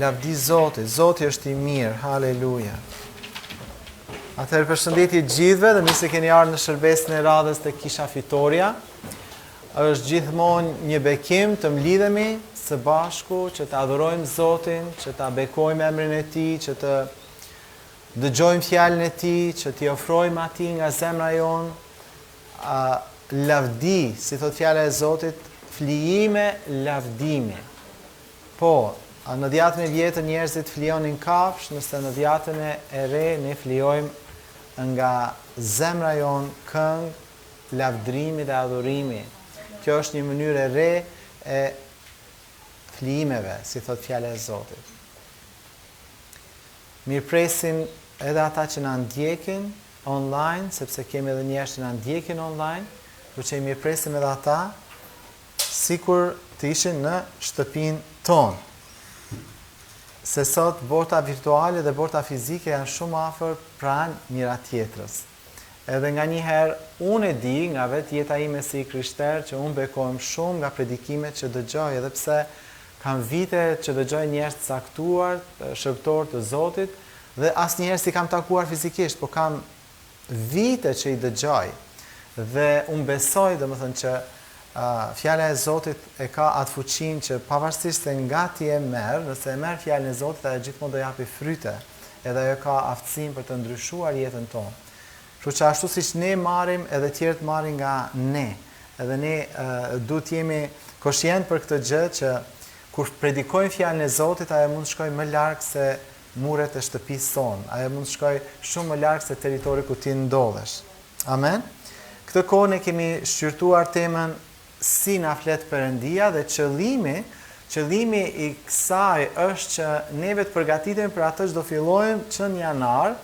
Lavdi Zotit, Zoti është i mirë, haleluja. Atëherë përshëndetje gjithëve dhe mirë se keni ardhur në shërbesin e radhës të Kisha Fitoria. Është gjithmonë një bekim të mlidhemi së bashku, që të adhurojmë Zotin, që të bekojmë emrin e Tij, që të dëgjojmë fjalën e Tij, që t'i ofrojmë atij nga zemra jonë lavdi, si thot fjala e Zotit, flijime lavdimi. Po, në dhjetën e vjetër njerëzit flijonin kafsh, nëse në dhjetën e re ne flijojmë nga zemra jonë këngë, lavdrimi dhe adhurimi. Kjo është një mënyrë e re e flijimeve, si thot fjala e Zotit. Mirëpresim edhe ata që na ndjekin online, sepse kemi edhe njerëz që na ndjekin online, por që i mirëpresim edhe ata, sikur të ishin në shtëpinë tonë. Se sot borta virtuale dhe borta fizike janë shumë afër pranë njëra tjetrës. Edhe nga njëherë unë e di nga vetë jeta ime si krishter që unë bekohem shumë nga predikimet që dëgjoj, edhe pse kam vite që dëgjoj njerëz të caktuar, shërbëtor të Zotit, dhe asnjëherë si kam takuar fizikisht, por kam vite që i dëgjoj. Dhe unë besoj, domethënë që fjala e Zotit e ka atë fuqinë që pavarësisht se nga ti e merr, nëse e merr fjalën e Zotit, ajo gjithmonë do japi fryte, edhe ajo ka aftësinë për të ndryshuar jetën tonë. Kështu që ashtu siç ne marrim, edhe tjerët marrin nga ne. Edhe ne duhet jemi koshient për këtë gjë që kur predikojmë fjalën e Zotit, ajo mund të shkojë më larg se muret e shtëpisë sonë. Ajo mund të shkojë shumë më larg se territori ku ti ndodhesh. Amen. Këtë kohë ne kemi shqyrtuar temën si na flet Perëndia dhe qëllimi i kësaj është që neve të përgatitemi për atë që do fillojmë që në janar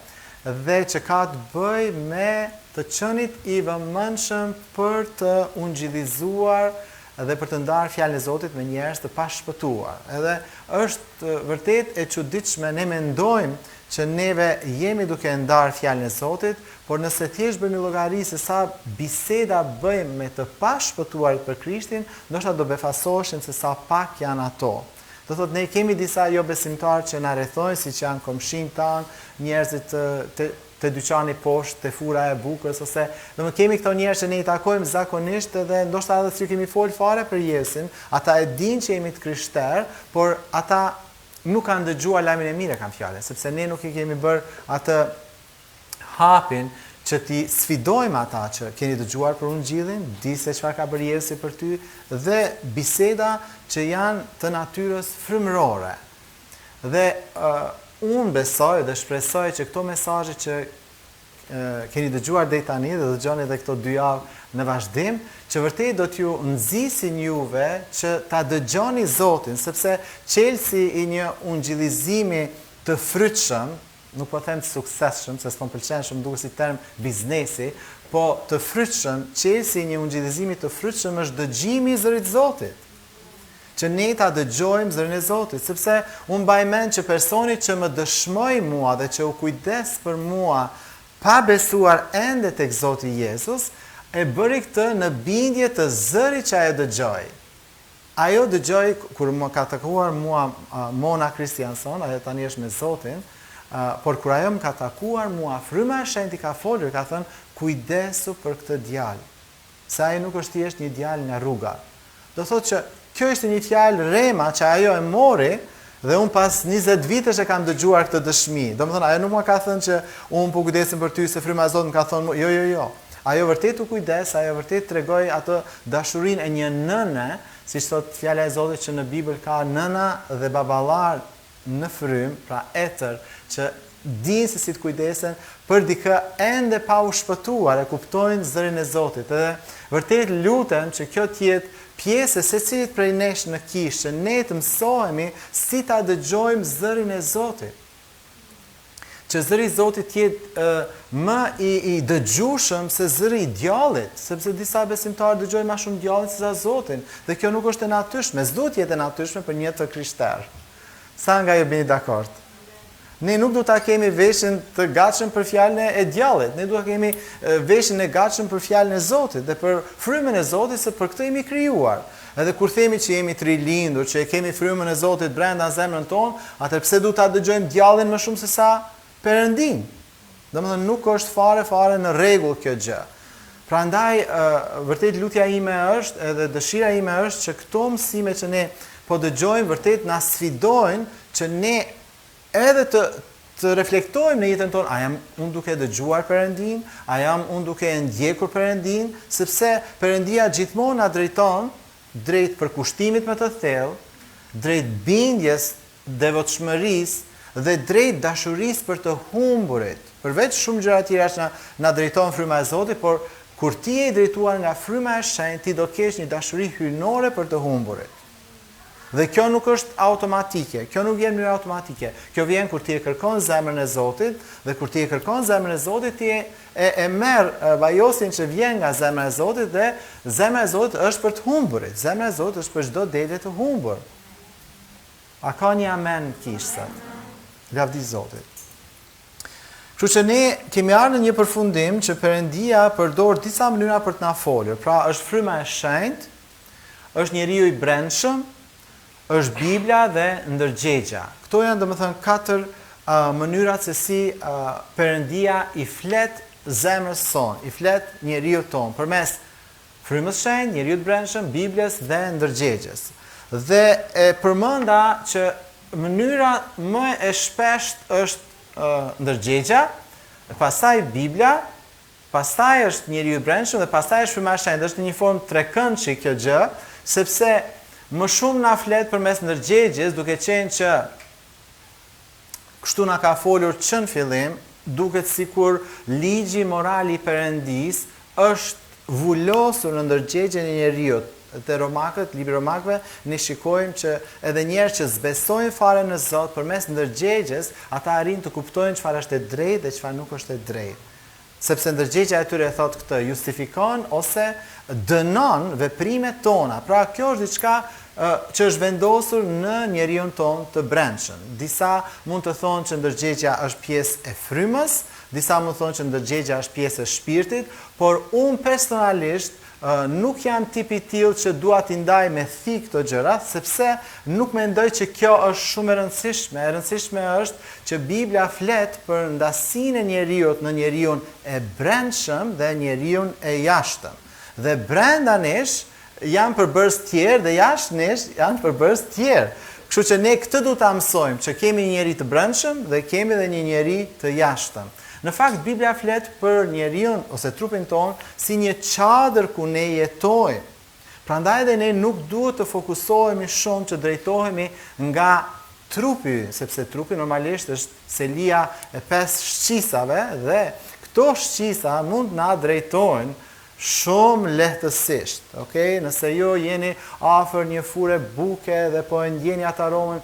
dhe që ka të bëjë me të qenit i vëmendshëm për të ungjillizuar dhe për të ndarë fjalën e Zotit me njerëz të pashpëtuar. Edhe është vërtet e çuditshme, ne mendojmë që neve jemi duke ndarë fjalën e Zotit, por nëse thjesht bëjmë llogari se sa biseda bëjmë me të pashpëtuarit për Krishtin, ndoshta do befasoheshin se sa pak janë ato. Do thotë ne kemi disa jo besimtarë që na rrethojnë, siç janë komshin tan, njerëzit te dyqani poshtë, te fura e bukës, ose domethënë kemi këto njerëz që ne i takojmë zakonisht dhe ndoshta edhe si kemi fol fare për Jezusin, ata e dinë që jemi të krishterë, por ata nuk kanë dëgjuar lajmin e mirë, kanë fjalën, sepse ne nuk i kemi bërë atë hapin që ti sfidojmë ata që keni dëgjuar për ungjillin, di se çfarë ka bërë Jezusi për ty, dhe biseda që janë të natyrës frymërore. Dhe unë besoj dhe shpresoj që këto mesazhe që keni dëgjuar deri tani dhe dëgjoni edhe këto 2 javë në vazhdim, që vërtet do t'ju nxisin juve që ta dëgjoni Zotin, sepse çelësi i një ungjillizimi të frytshëm, nuk po them të suksesshëm, se s'po pëlqen shumë duket si term biznesi, po të frytshëm, çelësi i një ungjillizimi të frytshëm është dëgjimi i zërit të Zotit. Që ne ta dëgjojmë zërin e Zotit, sepse unë mbaj mend që personi që më dëshmoi mua dhe që u kujdes për mua pa besuar ende tek Zoti Jezus, e bëri këtë në bindje të zërit që ajo dëgjoi. Ajo dëgjoi kur më ka takuar mua Mona Kristianson, ajo tani është me Zotin, por kur ajo më ka takuar mua, fryma e shenjtë ka folur, ka thënë kujdesu për këtë djalë. Se ai nuk është thjesht një djalë nga rruga. Do thotë që kjo ishte një fjalë rema që ajo e mori dhe unë pas 20 vitesh e kam dëgjuar këtë dëshmi. Domethënë ajo nuk më ka thënë që unë po kujdesim për ty se fryma e Zotit më ka thënë jo. Ajo vërtet u kujdes, ajo vërtet tregoi atë dashurinë e një nëne, siç thot fjala e Zotit që në Bibël ka nëna dhe baballar në frym, pra etër, që dinë se si të kujdesen për dikë ende pa u shpëtuar, e kuptojnë zërin e Zotit. Edhe vërtet lutem që kjo të jetë pjesë e secilit prej nesh në kishë, që ne të mësohemi si ta dëgjojmë zërin e Zotit. Që zëri i Zotit jetë më i dëgjueshëm se zëri i djallit, sepse disa besimtarë dëgjojnë më shumë djallin se sa Zotin, dhe kjo nuk është e natyrshme, s'duhet jetë e natyrshme për një të krishter. Sa nga ju bini dakord? Ne nuk duhet ta kemi veshin të gatshëm për fjalën e djallit, ne duhet ta kemi veshin e gatshëm për fjalën e Zotit dhe për frymën e Zotit, se për këtë jemi krijuar. Edhe kur themi që jemi të rilindur, që e kemi frymën e Zotit brenda zemrën tonë, atëherë pse du ta dëgjojmë djallin më shumë se sa Perëndin? Domethënë nuk është fare në rregull kjo gjë. Prandaj vërtet lutja ime është, edhe dëshira ime është që këto mësime që ne po dëgjojmë vërtet na sfidojnë që ne edhe të reflektojmë në jetën tonë, a jam unë duke dëgjuar Perëndin, a jam unë duke ndjekur Perëndin, sepse Perëndia gjithmonë na drejton drejt përkushtimit më të thellë, drejt bindjes, devotshmërisë dhe drejt dashurisë për të humburit. Përveç shumë gjëra tjera që na drejton fryma e Zotit, por kur ti je i drejtuar nga fryma e shenjtë, ti do kesh një dashuri hyjnore për të humburit. Dhe kjo nuk është automatike, kjo nuk vjen në mënyrë automatike. Kjo vjen kur ti e kërkon zemrën e Zotit, dhe kur ti e kërkon zemrën e Zotit, ti e merr vajosin që vjen nga zemra e Zotit, dhe zemra e Zotit është për të humburit. Zemra e Zotit është për çdo dele të humbur. A ka një amen kishë? Lavdi Zotit. Kështu që ne kemi ardhur në një përfundim që Perëndia përdor disa mënyra për të na folur. Pra është fryma e shenjtë, është njeriu i brendshëm, është Bibla dhe ndërgjegja. Këto janë domethënë 4 mënyrat se si Perëndia i flet zemrës sonë, i flet njeriu ton përmes frymës së shenjtë, njeriu të brendshëm, Biblës dhe ndërgjegjes. Dhe e përmenda që mënyra më e shpeshtë është ndërgjegja, pastaj Bibla, pastaj është njeriu i brendshëm dhe pastaj është fryma e shenjtë. Është në një formë trekëndshi kjo gjë, sepse më shumë na flet përmes ndërgjegjes, duke qenë që kështu na ka folur që në fillim, duket sikur ligji moral i Perëndis është vulosur në ndërgjegjen e njeriut. Te Romakët, libri Romakëve, ne shikojmë që edhe njerëz që zbesojnë fare në Zot përmes ndërgjegjes, ata arrin të kuptojnë çfarë është e drejtë dhe çfarë nuk është e drejtë. Sepse ndërgjegja e tyre thotë këtë, justifikon ose dënon veprimet tona. Pra kjo është diçka që është vendosur në njeriu ton të brendshëm. Disa mund të thonë që ndërgjegja është pjesë e frymës, disa mund të thonë që ndërgjegja është pjesë e shpirtit, por unë personalisht nuk jam tipi tillë që dua t'i ndaj me thik këto gjëra, sepse nuk mendoj që kjo është shumë e rëndësishme. E rëndësishme është që Bibla flet për ndasinë e njeriut në njeriun e brendshëm dhe njeriun e jashtëm. Dhe brenda nesh janë përbërës tjerë dhe jashtë nesh janë përbërës tjerë. Kështu që ne këtë du ta mësojmë, që kemi një njeri të brendshëm dhe kemi edhe një njeri të jashtëm. Në fakt, Biblia flet për njeriun ose trupin ton si një çadër ku ne jetojmë. Prandaj edhe ne nuk duhet të fokusohemi shumë që drejtohemi nga trupi, sepse trupi normalisht është selia e 5 shqisave dhe këto shqisa mund na drejtojnë shumë lehtësisht. Okay? Nëse ju jeni afër një fure buke dhe po e ndjeni atë aromën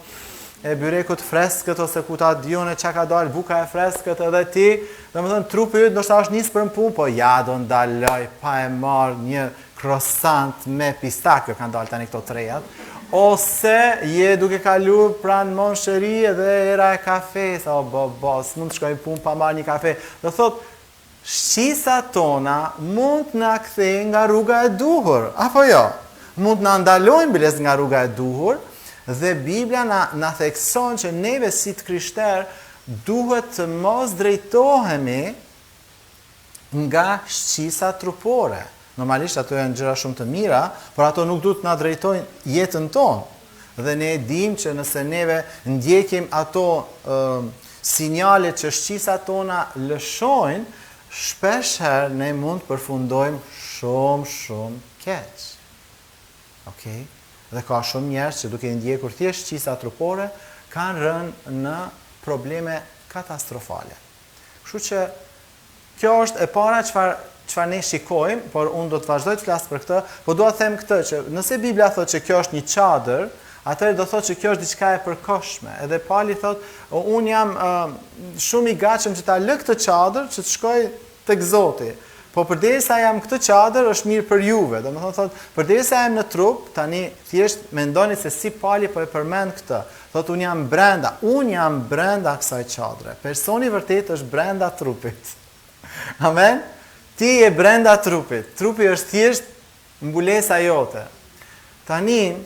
e byrekut freskët ose ku ta dione çka ka dalë buka e freskët edhe ti, domethënë trupi yt ndoshta është nis për punë, po ja do ndaloj pa e marr një croissant me pistakë, kanë dalë tani këto trejat, ose je duke kaluar pranë Monshëri dhe era e kafes, s'mund të shkoj punë pa marrë një kafe. Do thotë shqisat tona mund na kthejnë nga rruga e duhur, apo jo? Mund na ndalojnë biles nga rruga e duhur. Dhe Biblia na thekson që neve si të krishterë duhet të mos drejtohemi nga shqisa trupore. Normalisht ato janë gjëra shumë të mira, por ato nuk duhet na drejtojnë jetën tonë. Dhe ne e dim që nëse neve ndjekim ato sinjale që shqisa tona lëshojnë, shpeshherë ne mund të përfundojmë shumë keq. Okay? Dhe ka shumë njerëz që duke ndjekur thjesht shqisa trupore kanë rënë në probleme katastrofale. Kështu që kjo është e para çfarë ne shikojmë, por unë do të vazhdoj të flas për këtë, por dua të them këtë që nëse Bibla thotë që kjo është një çadër, atëherë do thotë që kjo është diçka e përkohshme. Edhe Pali thotë, unë jam shumë i gatshëm që ta lë këtë çadër që të shkoj tek Zoti. Po përderisa jam këtë çadër është mirë për juve. Domethënë thotë, përderisa jam në trup, tani thjesht mendoni se si Pali po e përmend këtë. Thotë unë jam brenda kësaj çadre. Personi vërtet është brenda trupit. Amen. Ti je brenda trupit. Trupi është thjesht mbulesa jote. Tani,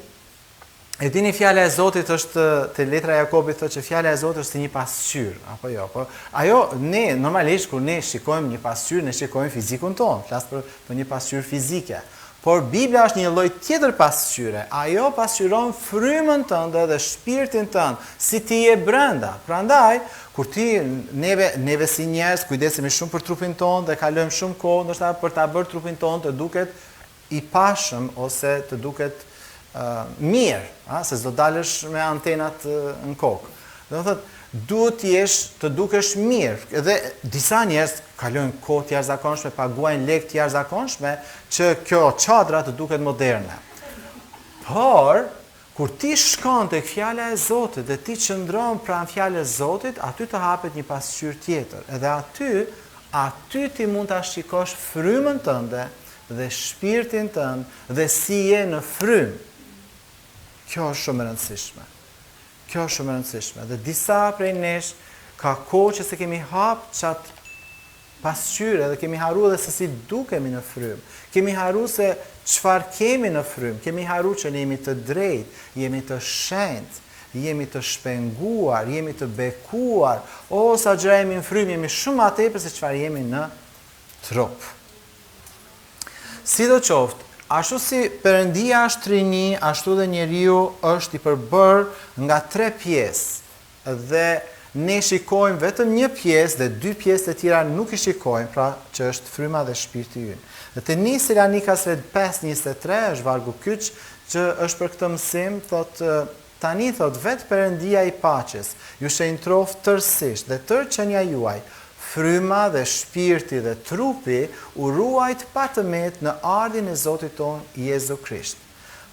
e dini fjala e Zotit është, te letra e Jakobit thotë që fjala e Zotit është si një pasqyrë, apo jo? Po ajo ne normalisht kur ne shikojmë një pasqyrë, ne shikojmë fizikun tonë, flas për një pasqyrë fizike. Por Biblia është një lloj tjetër pasqyre. Ajo pasqyron frymën tënde dhe shpirtin tënd, si ti je brenda. Prandaj, kur ti neve si njerëz kujdesemi shumë për trupin tonë dhe kalojmë shumë kohë ndoshta për ta bërë trupin tonë të duket i pashëm ose të duket mirë, se s'do dalësh me antenat në kokë. Do të thotë, duhet të dukesh mirë. Dhe disa njerëz kalojnë kohë të jashtëzakonshme, paguajnë lekë të jashtëzakonshme që kjo çadra të duket moderne. Por kur ti shkon tek fjala e Zotit dhe ti qëndron pranë fjalës së Zotit, aty të hapet një pasqyrë tjetër. Edhe aty ti mund ta shikosh frymën tënde dhe shpirtin tënd dhe si je në frymë. Kjo është shumë e rëndësishme. Kjo është shumë e rëndësishme. Dhe disa prej nesh ka kohë që se kemi hap qatë pasqyre dhe kemi haru edhe se si dukemi në frymë. Kemi haru se çfarë kemi në frymë. Kemi haru që ne jemi të drejtë, jemi të shenjtë, jemi të shpenguar, jemi të bekuar. O, sa gjëra jemi në frymë, jemi shumë më tepër se çfarë jemi në trup. Sidoqoftë, ashtu si Perëndia është rini, ashtu dhe njeriu është i përbërë nga 3 pjesë. Dhe ne shikojmë vetëm një pjesë dhe 2 pjesë të tjera nuk i shikojmë, pra që është fryma dhe shpirti ynë. Dhe te Tesalonikasve 5:23 është vargu kyç që është për këtë mësim, tani vetë Perëndia i paqes ju shenjtroft tërësisht dhe tërë qenia juaj, fryma dhe shpirti dhe trupi u ruajt pa tëmet në ardhin e Zotit ton Jezu Krisht.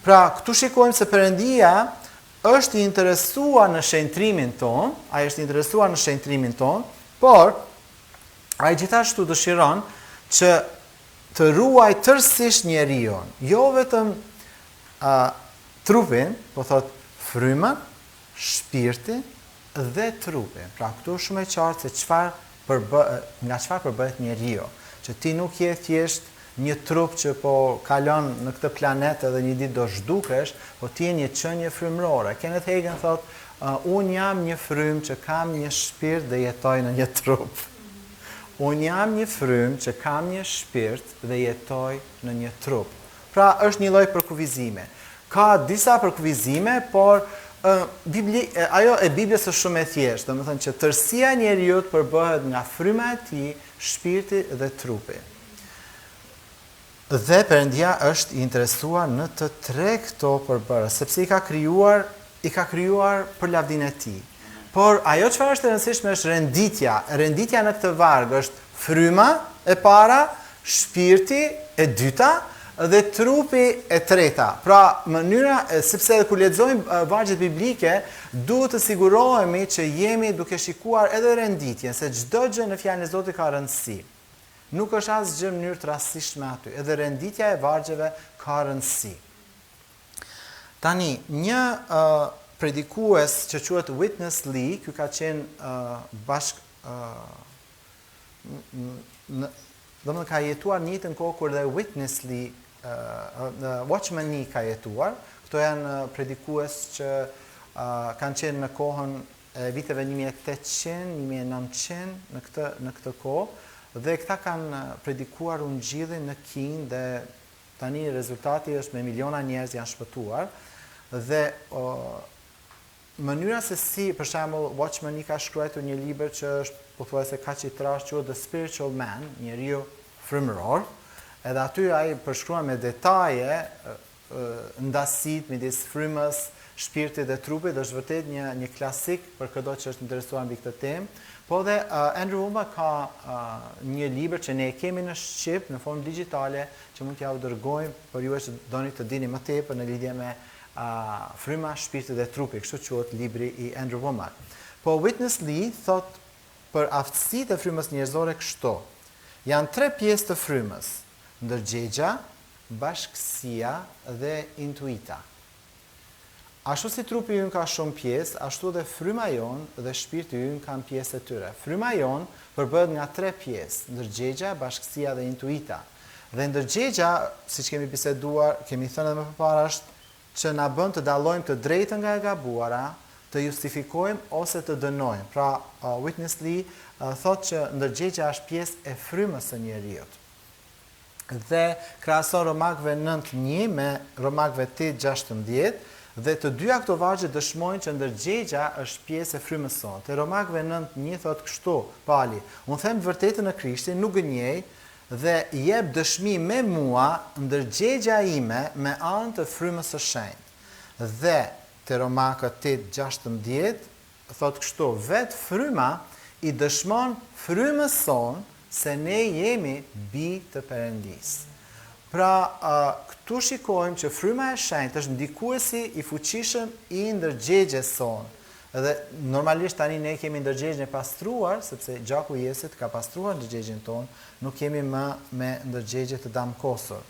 Pra, këtu shikojmë se Perëndia është i interesuar në shenjtrimin ton, ai është i interesuar në shenjtrimin ton, por ai gjithashtu dëshiron që të ruaj tërësisht njeriu, jo vetëm trupin, po thot frymën, shpirtin dhe trupin. Pra, këtu është shumë e qartë se nga çfarë përbëhet njeriu, që ti nuk je thjesht një trup që po kalon në këtë planet edhe një ditë do zhdukesh, po ti je një qenie frymërore. Kenneth Hagin thot, unë jam një frymë që kam një shpirt dhe jetoj në një trup. Unë jam një frymë që kam një shpirt dhe jetoj në një trup. Pra, është një lloj përkufizime. Ka disa përkufizime, por ajo e Biblës është shumë e thjeshtë, domethënë që tërësia e njeriu përbëhet nga fryma e tij, shpirti dhe trupi. Dhe Perëndia është i interesuar në të 3 këto përbërës, sepse i ka krijuar për lavdinë e tij. Por ajo çfarë është e rëndësishme është renditja. Renditja në këtë varg është fryma e para, shpirti e dyta dhe trupi e treta. Pra, mënyra, sepse kur lexojmë vargjet biblike, duhet të sigurohemi që jemi duke shikuar edhe renditjen, se çdo gjë në fjalën e Zotit ka rëndësi. Nuk është asgjë në mënyrë të rastësishme aty. Edhe renditja e vargjeve ka rëndësi. Tani, një predikues që quhet Witness Lee, ky ka qenë domethënë ka jetuar në njëjtën kohë kur dhe Witness Lee, Watchman Nee ka jetuar. Këto janë predikues që kanë qenë në kohën e viteve 1800, 1900 në këtë kohë, dhe këta kanë predikuar ungjillin në Kinë dhe tani rezultati është me miliona njerëz janë shpëtuar. Dhe mënyra se si, për shembull, Watchman Nee ka shkruar një libër që është pothuajse kaq i trashë, quhet The Spiritual Man, njeriu frymëror. Edhe aty ai përshkruan me detaje ndasit midis frymës, shpirtit dhe trupit, është vërtet një klasik për çdo që është interesuar mbi këtë temë. Po dhe Andrew Wommack ka një libër që ne e kemi në shqip në formë digjitale, që mund t'ja u dërgojmë për ju që doni të dini më tepër në lidhje me fryma, shpirti dhe trupi, kështu quhet libri i Andrew Wommack. Po Witness Lee thot për aftësitë e frymës njerëzore kështu. Janë 3 pjesë të frymës: ndërgjegja, bashkësia dhe intuita. Ashtu si trupi ynë ka shumë pjesë, ashtu dhe fryma jonë dhe shpirti ynë kanë pjesë të tyre. Fryma jonë përbëhet nga 3 pjesë: ndërgjegja, bashkësia dhe intuita. Dhe ndërgjegja, siç kemi biseduar, kemi thënë edhe më përpara, është që na bën të dallojmë të drejtën nga e gabuara, të justifikojmë ose të dënojmë. Pra, Witness Lee thot që ndërgjegja është pjesë e frymës së njeriut. Dhe krahason Romakëve 9:1 me Romakëve 8:16, dhe të dyja këto vargje dëshmojnë që ndërgjegja është pjesë e frymës sonë. Te Romakëve 9:1 thot kështu, Pali: "Unë them të vërtetën në Krishtin, nuk gënjej, dhe jep dëshmi me mua ndërgjegja ime me anë të frymës së shenjtë." Dhe te Romakët 8:16 thot kështu: "Vetë fryma i dëshmon frymës sonë se ne jemi bi të Perëndisë." Pra, këtu shikojmë që fryma e shenjtë është ndikuesi i fuqishëm i ndërgjegjes sonë. Edhe normalisht tani ne kemi ndërgjegjen e pastruar, sepse gjaku i Jezusit ka pastruar ndërgjegjen tonë, nuk kemi më me ndërgjegje të damkosur.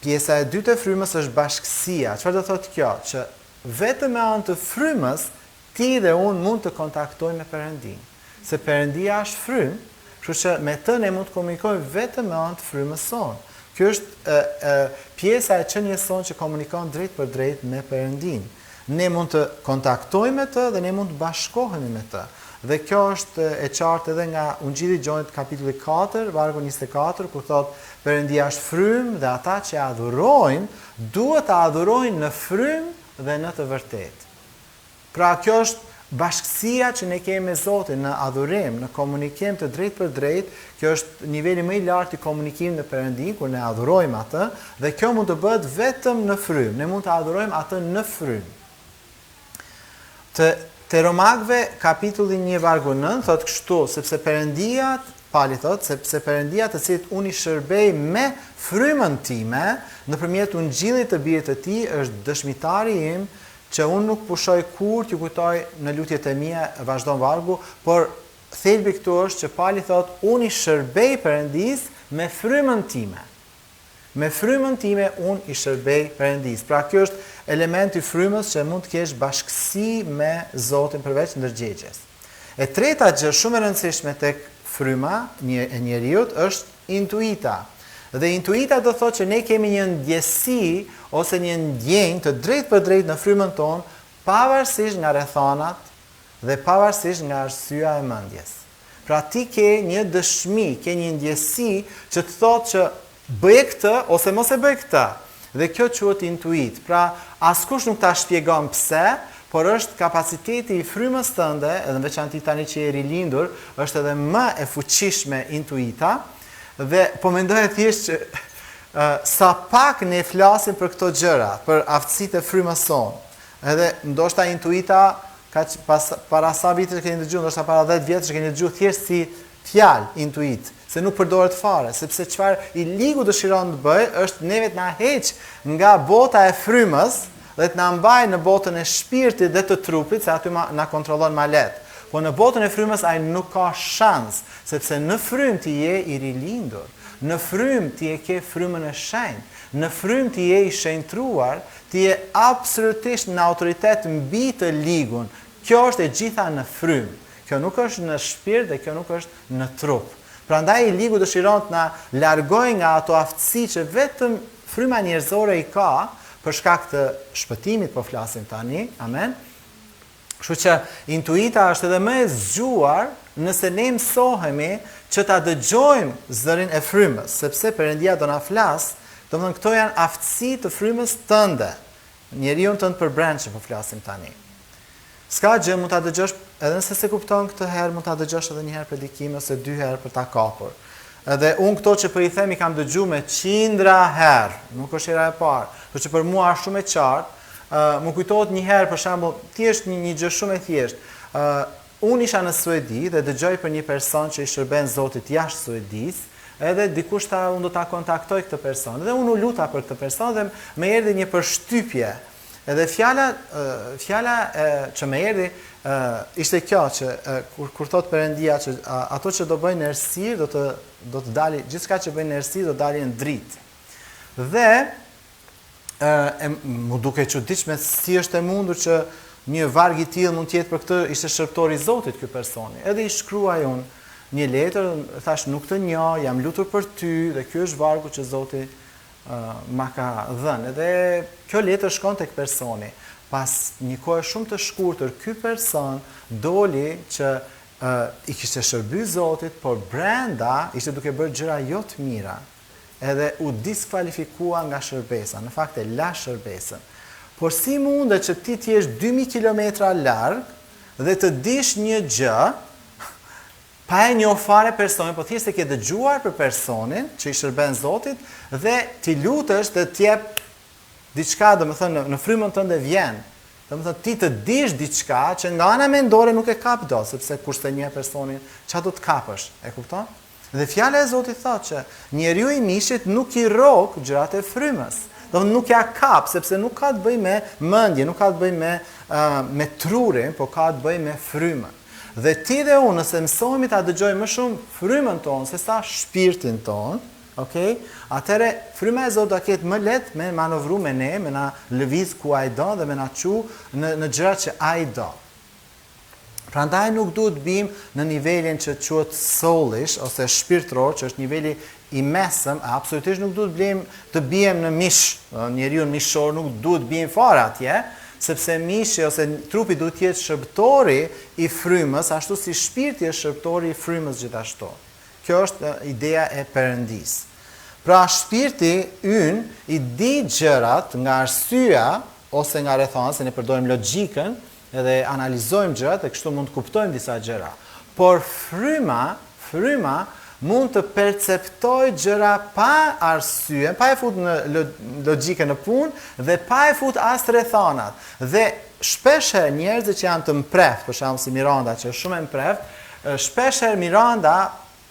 Pjesa e dytë e frymës është bashkësia. Çfarë do thotë kjo? Që vetëm me anë të frymës ti dhe unë mund të kontaktojmë me Perëndin. Se Perëndia është frymë, kështu që me të ne mund të komunikojmë vetëm me anë të frymës sonë. Kjo është pjesa e qenies sonë që komunikon drejt për drejt me Perëndin. Ne mund të kontaktojmë me të dhe ne mund të bashkohemi me të. Dhe kjo është e qartë edhe nga Ungjilli i Gjonit kapitulli 4, vargu 24, ku thot Perëndia është frymë dhe ata që adhurojnë duhet të adhurojnë në frymë dhe në të vërtetë. Pra kjo është bashkësia që ne kemi me Zotin në adhurim, në komunikim të drejt për drejt. Kjo është niveli më i lartë i komunikimit me Perëndin, kur ne adhurojmë atë, dhe kjo mund të bëhet vetëm në frymë. Ne mund të adhurojmë atë në frymë. Te Romakëve kapitulli 1 vargu 9 thot kështu: "Sepse Perëndia, Pali thot, sepse Perëndia të cilit unë i shërbej me frymën time, nëpërmjet ungjillit të birit të tij, është dëshmitari im që unë nuk pushoj kur t'ju kujtoj në lutjet e mia", vazhdon vargu, por thelbi këtu është që Pali thot unë i shërbej Perëndis me frymën time. Me frymën time unë i shërbej Perëndis. Pra kjo është elementi i frymës që mund të kesh bashkësi me Zotin përveç ndërgjegjes. E treta gjë shumë e rëndësishme tek fryma e njeriut është intuita. Dhe intuita do thotë që ne kemi një ndjesi ose një ndjenjë të drejt për drejt në frymën tonë, pavarësisht nga rrethonat dhe pavarësisht nga arsyeja e mendjes. Pra ti ke një dëshmi, ke një ndjesi që të thotë që bëj këtë ose mos e bëj këtë. Dhe kjo quhet intuit. Pra askush nuk ta shpjegon pse, por është kapaciteti i frymës tënde, edhe në veçantë tani që je rilindur, është edhe më e fuqishme intuita. Dhe po mendoj thjesht që sa pak ne flasim për këto gjëra, për aftësitë e frymës sonë. Edhe ndoshta intuita para sa vite që keni dëgjuar, ndoshta para 10 vjetësh që keni dëgjuar thjesht si fjalë intuit, se nuk përdoret fare, sepse çfarë i ligu dëshiron të bëj është neve të na heq nga bota e frymës dhe të na mbaj në botën e shpirtit dhe të trupit, se aty na kontrollon ma lehtë. Po në botën e frymës ai nuk ka shans, sepse në frymë ti je i rilindur. Në frymë ti e ke frymën e shenjtë. Në frymë ti je i shenjtruar, ti je absolutisht në autoritet mbi të ligun. Kjo është e gjitha në frymë. Kjo nuk është në shpirt dhe kjo nuk është në trup. Prandaj i ligu dëshiron të na largojë nga ato aftësi që vetëm fryma njerëzore i ka, për shkak të shpëtimit po flasim tani. Amen. Kështu që intuita është edhe më e zgjuar nëse ne mësohemi që ta dëgjojmë zërin e frymës, sepse Perëndia do na flas, domethënë këto janë aftësi të frymës tënde. Njeriu tënd për brendshëm po flasim tani. S'ka gjë, mund ta dëgjosh edhe nëse se kupton këtë herë, mund ta dëgjosh edhe një herë predikim ose 2 herë për ta kapur. Edhe unë këto që po i them i kam dëgjuar me qindra herë, nuk është hera e parë. Por që për mua është shumë e qartë. Më kujtohet një herë, për shembull, thjesht një gjë shumë e thjeshtë. Unë isha në Suedi dhe dëgjoj për një person që i shërben Zotit jashtë Suedisë, edhe dikush tha unë do ta kontaktoj këtë person. Dhe unë u luta për këtë person dhe më erdhi një përshtypje. Edhe fjala që më erdhi ishte kjo që kur thot Perëndia që ato që do bëjnë errësirë do të dalë, gjithçka që bëjnë errësirë do dalë në dritë. Dhe mu duke çuditshme si është e mundur që një varg i tillë mund të jetë për këtë, ishte shërptor i Zotit ky personi. Edhe i shkruaj unë një letër, thash nuk të njoh, jam lutur për ty dhe ky është vargu që Zoti ma ka dhënë. Edhe kjo letër shkon tek personi. Pas një kohë shumë të shkurtër, ky person doli që i kishte shërby Zotit, por brenda ishte duke bërë gjëra jo të mira. Edhe u diskvalifikua nga shërbesa. Në fakt e la shërbesën. Por si mundet që ti t'jesh 2000 kilometra larg dhe të dish një gjë, pa e njoh fare personin, po thjesht e ke dëgjuar për personin që i shërben Zotit dhe ti lutesh dhe t'jep diçka, domethënë në frymën tënde vjen. Domethënë ti të dish diçka që nga ana mendore nuk e kap dot, sepse kur s'e njeh personin, çfarë do të kapësh? E kupton? Dhe fjala e Zotit thotë që njeriu i mishit nuk i rrok gjërat e frymës. Domethënë nuk ja kap, sepse nuk ka të bëjë me mendje, nuk ka të bëjë me trurin, por ka të bëjë me frymën. Dhe ti dhe unë, nëse mësohemi ta dëgjojmë më shumë frymën tonë se sa shpirtin tonë, okay? Atëre fryma e Zotit do ketë më lehtë me manovru me ne, me na lëviz ku ai do dhe me na çu në gjërat që ai do. Prandaj nuk duhet bim në nivelin që quhet soulish ose shpirtëror, që është niveli i mesëm, absolutisht nuk duhet të bijem në mish, njeriu mishor nuk duhet bim fare atje, sepse mishi ose trupi duhet të jetë shërbëtori i frymës, ashtu si shpirti është shërbëtori i frymës gjithashtu. Kjo është ideja e Perëndis. Pra shpirti ynë i di gjërat nga arsyeja ose nga rrethana, se ne përdorim logjikën edhe analizojmë gjërat e kështu mund të kuptojmë disa gjëra. Por fryma mund të perceptoj gjëra pa arsye, pa e fut në logjikën në punë dhe pa e fut as rrethanat. Dhe shpeshherë njerëzit që janë të mpreft, për shembull si Miranda që është shumë e mpreft, shpeshherë Miranda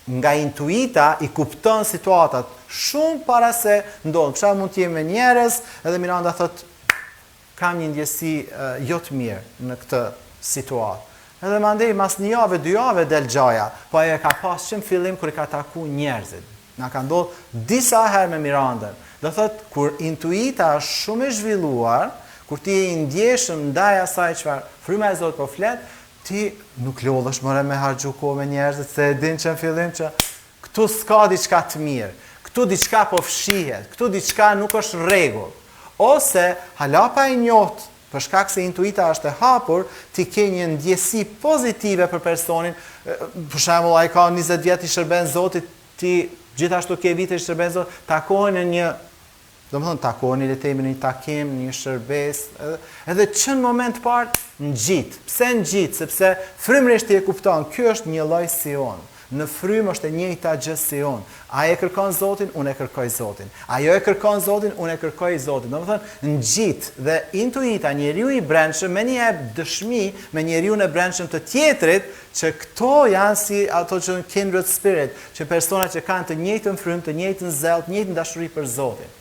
nga intuita i kupton situatat shumë para se ndodh. Për shembull mund të jemi me njerëz edhe Miranda thotë kam një ndjesi jo të mirë në këtë situatë. Edhe mandej mas një javë, 2 javë del gjaja, po ajo e ka pas që në fillim kur i ka taku njerëzit. Na ka ndodhur disa herë me Mirandën. Do thotë kur intuita është shumë e zhvilluar, kur ti je i ndjeshëm ndaj asaj çfarë fryma e Zotit po flet, ti nuk lodhesh more me harxhu kohë me njerëzit, se e din që në fillim që këtu s'ka diçka të mirë, këtu diçka po fshihet, këtu diçka nuk është rregull. Ose hala pa i njohur për shkak se intuita është e hapur, ti ke një ndjesi pozitive për personin. Për shembull, ai ka 20 vjet i shërben Zotit, ti gjithashtu ke vite i shërben Zotit, takohen në një, domethënë takoheni le të themi në një takim, në një shërbesë, edhe që në moment të parë ngjit. Pse ngjit? Sepse frymërisht ti e kupton, ky është një lloj si unë. Në frymë është e njëjta gjë si unë. Ai e kërkon Zotin, unë e kërkoj Zotin. Ajo e kërkon Zotin, unë e kërkoj Zotin. Domethënë ngjit dhe intuita, njeriu i brendshëm me një dëshmi me njeriu e brendshëm të tjetrit, që këto janë si ato që kindred spirit, që persona që kanë të njëjtën frymë, të njëjtën zell, të njëjtën dashuri për Zotin.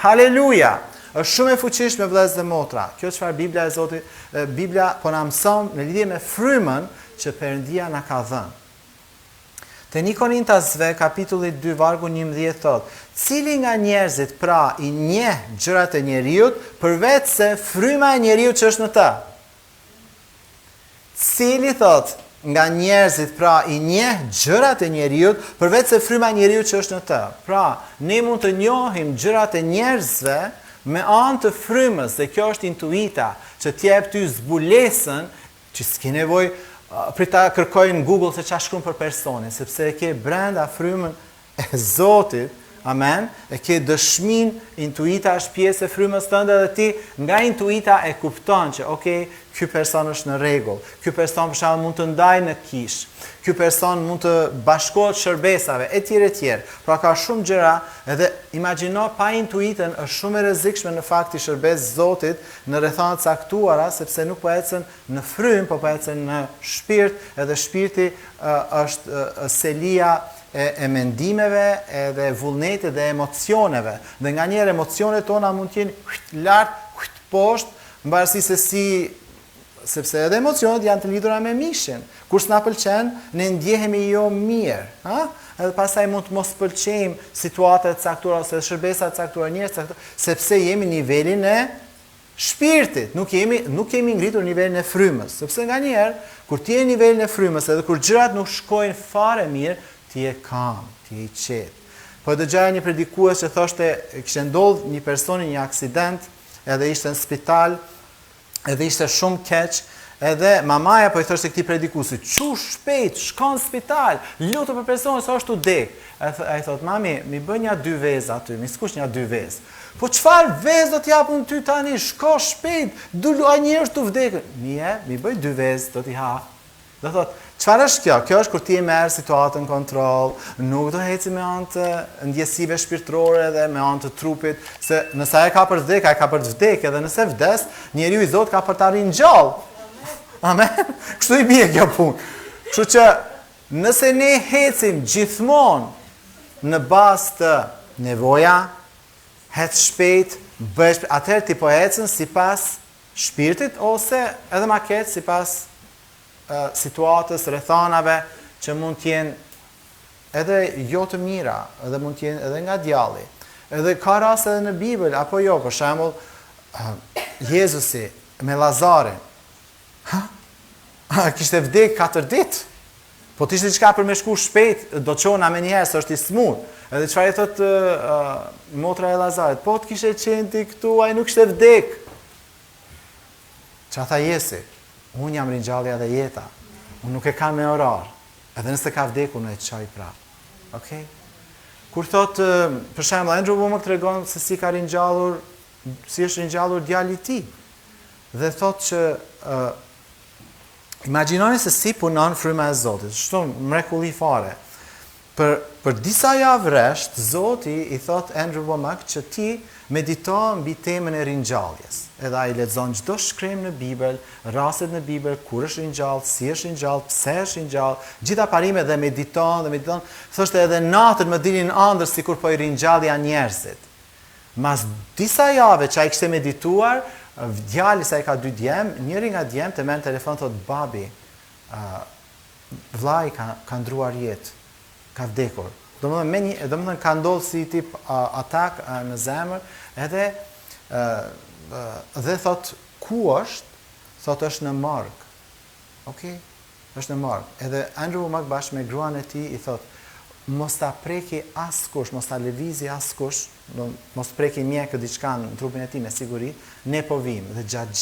Haleluja! Është shumë e fuqishme vëllezër dhe motra. Kjo çfarë Bibla e Zotit, Bibla po na mëson në lidhje me frymën që Perëndia na ka dhënë. Te 1 Korintasve, kapitulli 2, vargu 11 thot, cili nga njerëzit pra i njeh gjërat e njeriut, përveç se fryma e njeriut që është në të. Cili thot, nga njerëzit pra i njeh gjërat e njeriut, përveç se fryma e njeriut që është në të. Pra, ne mund të njohim gjërat e njerëzve me anë të frymës, dhe kjo është intuita, që t'jep ty zbulesën, që s'ke nevojë për ta kërkojnë në Google se çfarë shkruan për personin, sepse e ke brenda frymën e Zotit, amen, e ke dëshmin, intuita është pjesë e frymës tënde dhe ti nga intuita e kupton që, okay, ky person është në rregull, ky person për shembull mund të ndajë në kish, ky person mund të bashkohet shërbesave, etj. Pra ka shumë gjëra, edhe imagjino pa intuitën është shumë e rrezikshme në fakt i shërbes Zotit në rrethana të caktuara, sepse nuk po ecën në frymë, po ecën në shpirt, edhe shpirti është selia e mendimeve, edhe vullnetit dhe emocioneve. Dhe nga njerë emocionet tona mund të jenë lart, poshtë, mbarësi se si, sepse edhe emocionet janë të lidhura me mishin. Kur s'na pëlqen, ne ndjehemi jo mirë, ha? Edhe pastaj mund të mos pëlqejmë situatat e caktuara ose shërbesa të caktuara njerëz, sepse jemi në nivelin e shpirtit, nuk kemi ngritur nivelin e frymës, sepse nganjëherë kur ti je në nivelin e frymës, edhe kur gjërat nuk shkojnë fare mirë, ti je kam, ti je i qetë. Po dëgjoja një predikues që thoshte kishte ndodhur një personi një aksident, edhe ishte në spital, edhe ishte shumë keq, edhe mamaja po i thoshte këtij predikuesi, "Çu shpejt, shkon në spital, lutu për personin se është u dek." Ai thot, "Mami, mi bën ja 2 vezë aty, mi skuq ja 2 vezë." "Po çfarë vezë do t'japun ty tani? Shko shpejt, ai njerëz të vdekën." Mi bëj 2 vezë, do t'i ha." Do thot, çfarë është kjo? Kjo është kur ti e merr situatën në kontroll, nuk do heci me anë të ndjesive shpirtërore dhe me anë të trupit, se nëse ai ka për të vdekë, ai ka për të vdekë, edhe nëse vdes, njeriu i Zotit ka për të arrijë gjallë. Amen. Kështu i bie kjo punë. Kështu që nëse ne hecim gjithmonë në bazë të nevoja, hec shpejt, bësh, atëherë ti po ecën sipas shpirtit ose edhe ma keq sipas situatës, rrethanave që mund të jenë edhe jo të mira, edhe mund të jenë edhe nga djalli. Edhe ka raste edhe në Bibël apo jo, për shembull, Jezusi me Lazarin. Kishte vdek 4 ditë. Po të ishte diçka për me shku shpejt, do të çona me njëherë se është i smur. Edhe çfarë i thot motra e Lazarit, "Po të kishe qenë ti këtu, ai nuk kishte vdek." Çfarë tha Jezusi? "Unë jam ringjallja dhe jeta. Unë nuk e kam me orar. Edhe nëse ka vdekur, unë e çaj prapë." Okej? Kur thot, për shembull, Andrew Wommack tregon se si ka ringjallur, si është ringjallur djali i tij. Dhe thot që imagjinoni se si punon fryma e Zotit. Çto mrekulli fare. Për disa javë rresht, Zoti i thot Andrew Wommack që ti medito mbi temën e ringjalljes. Edhe ai lexon çdo shkrim në Bibël, rastet në Bibël, kur është ringjall, si është ringjall, pse është ringjall, gjitha parimet dhe mediton. Thoshte edhe natën më dilin ëndër sikur po i ringjallja njerëzit. Mas disa javë që ai kishte medituar, djali sa i ka 2 djem, njëri nga djem të merr telefon thot, "Babi, vllai ka ndruar jetë, ka vdekur." Domethënë ka ndodhur si tip atak në zemër, edhe dhe thot, "Ku është?" Thot, "Është në morg." Okej? Është në morg. Edhe Andrew Wommack bashkë me gruan e tij i thot, "Mos ta preki askush, mos ta lëvizi askush, mos preki mjekë diçka në trupin e tij me siguri, ne po vim." Dhe gjatë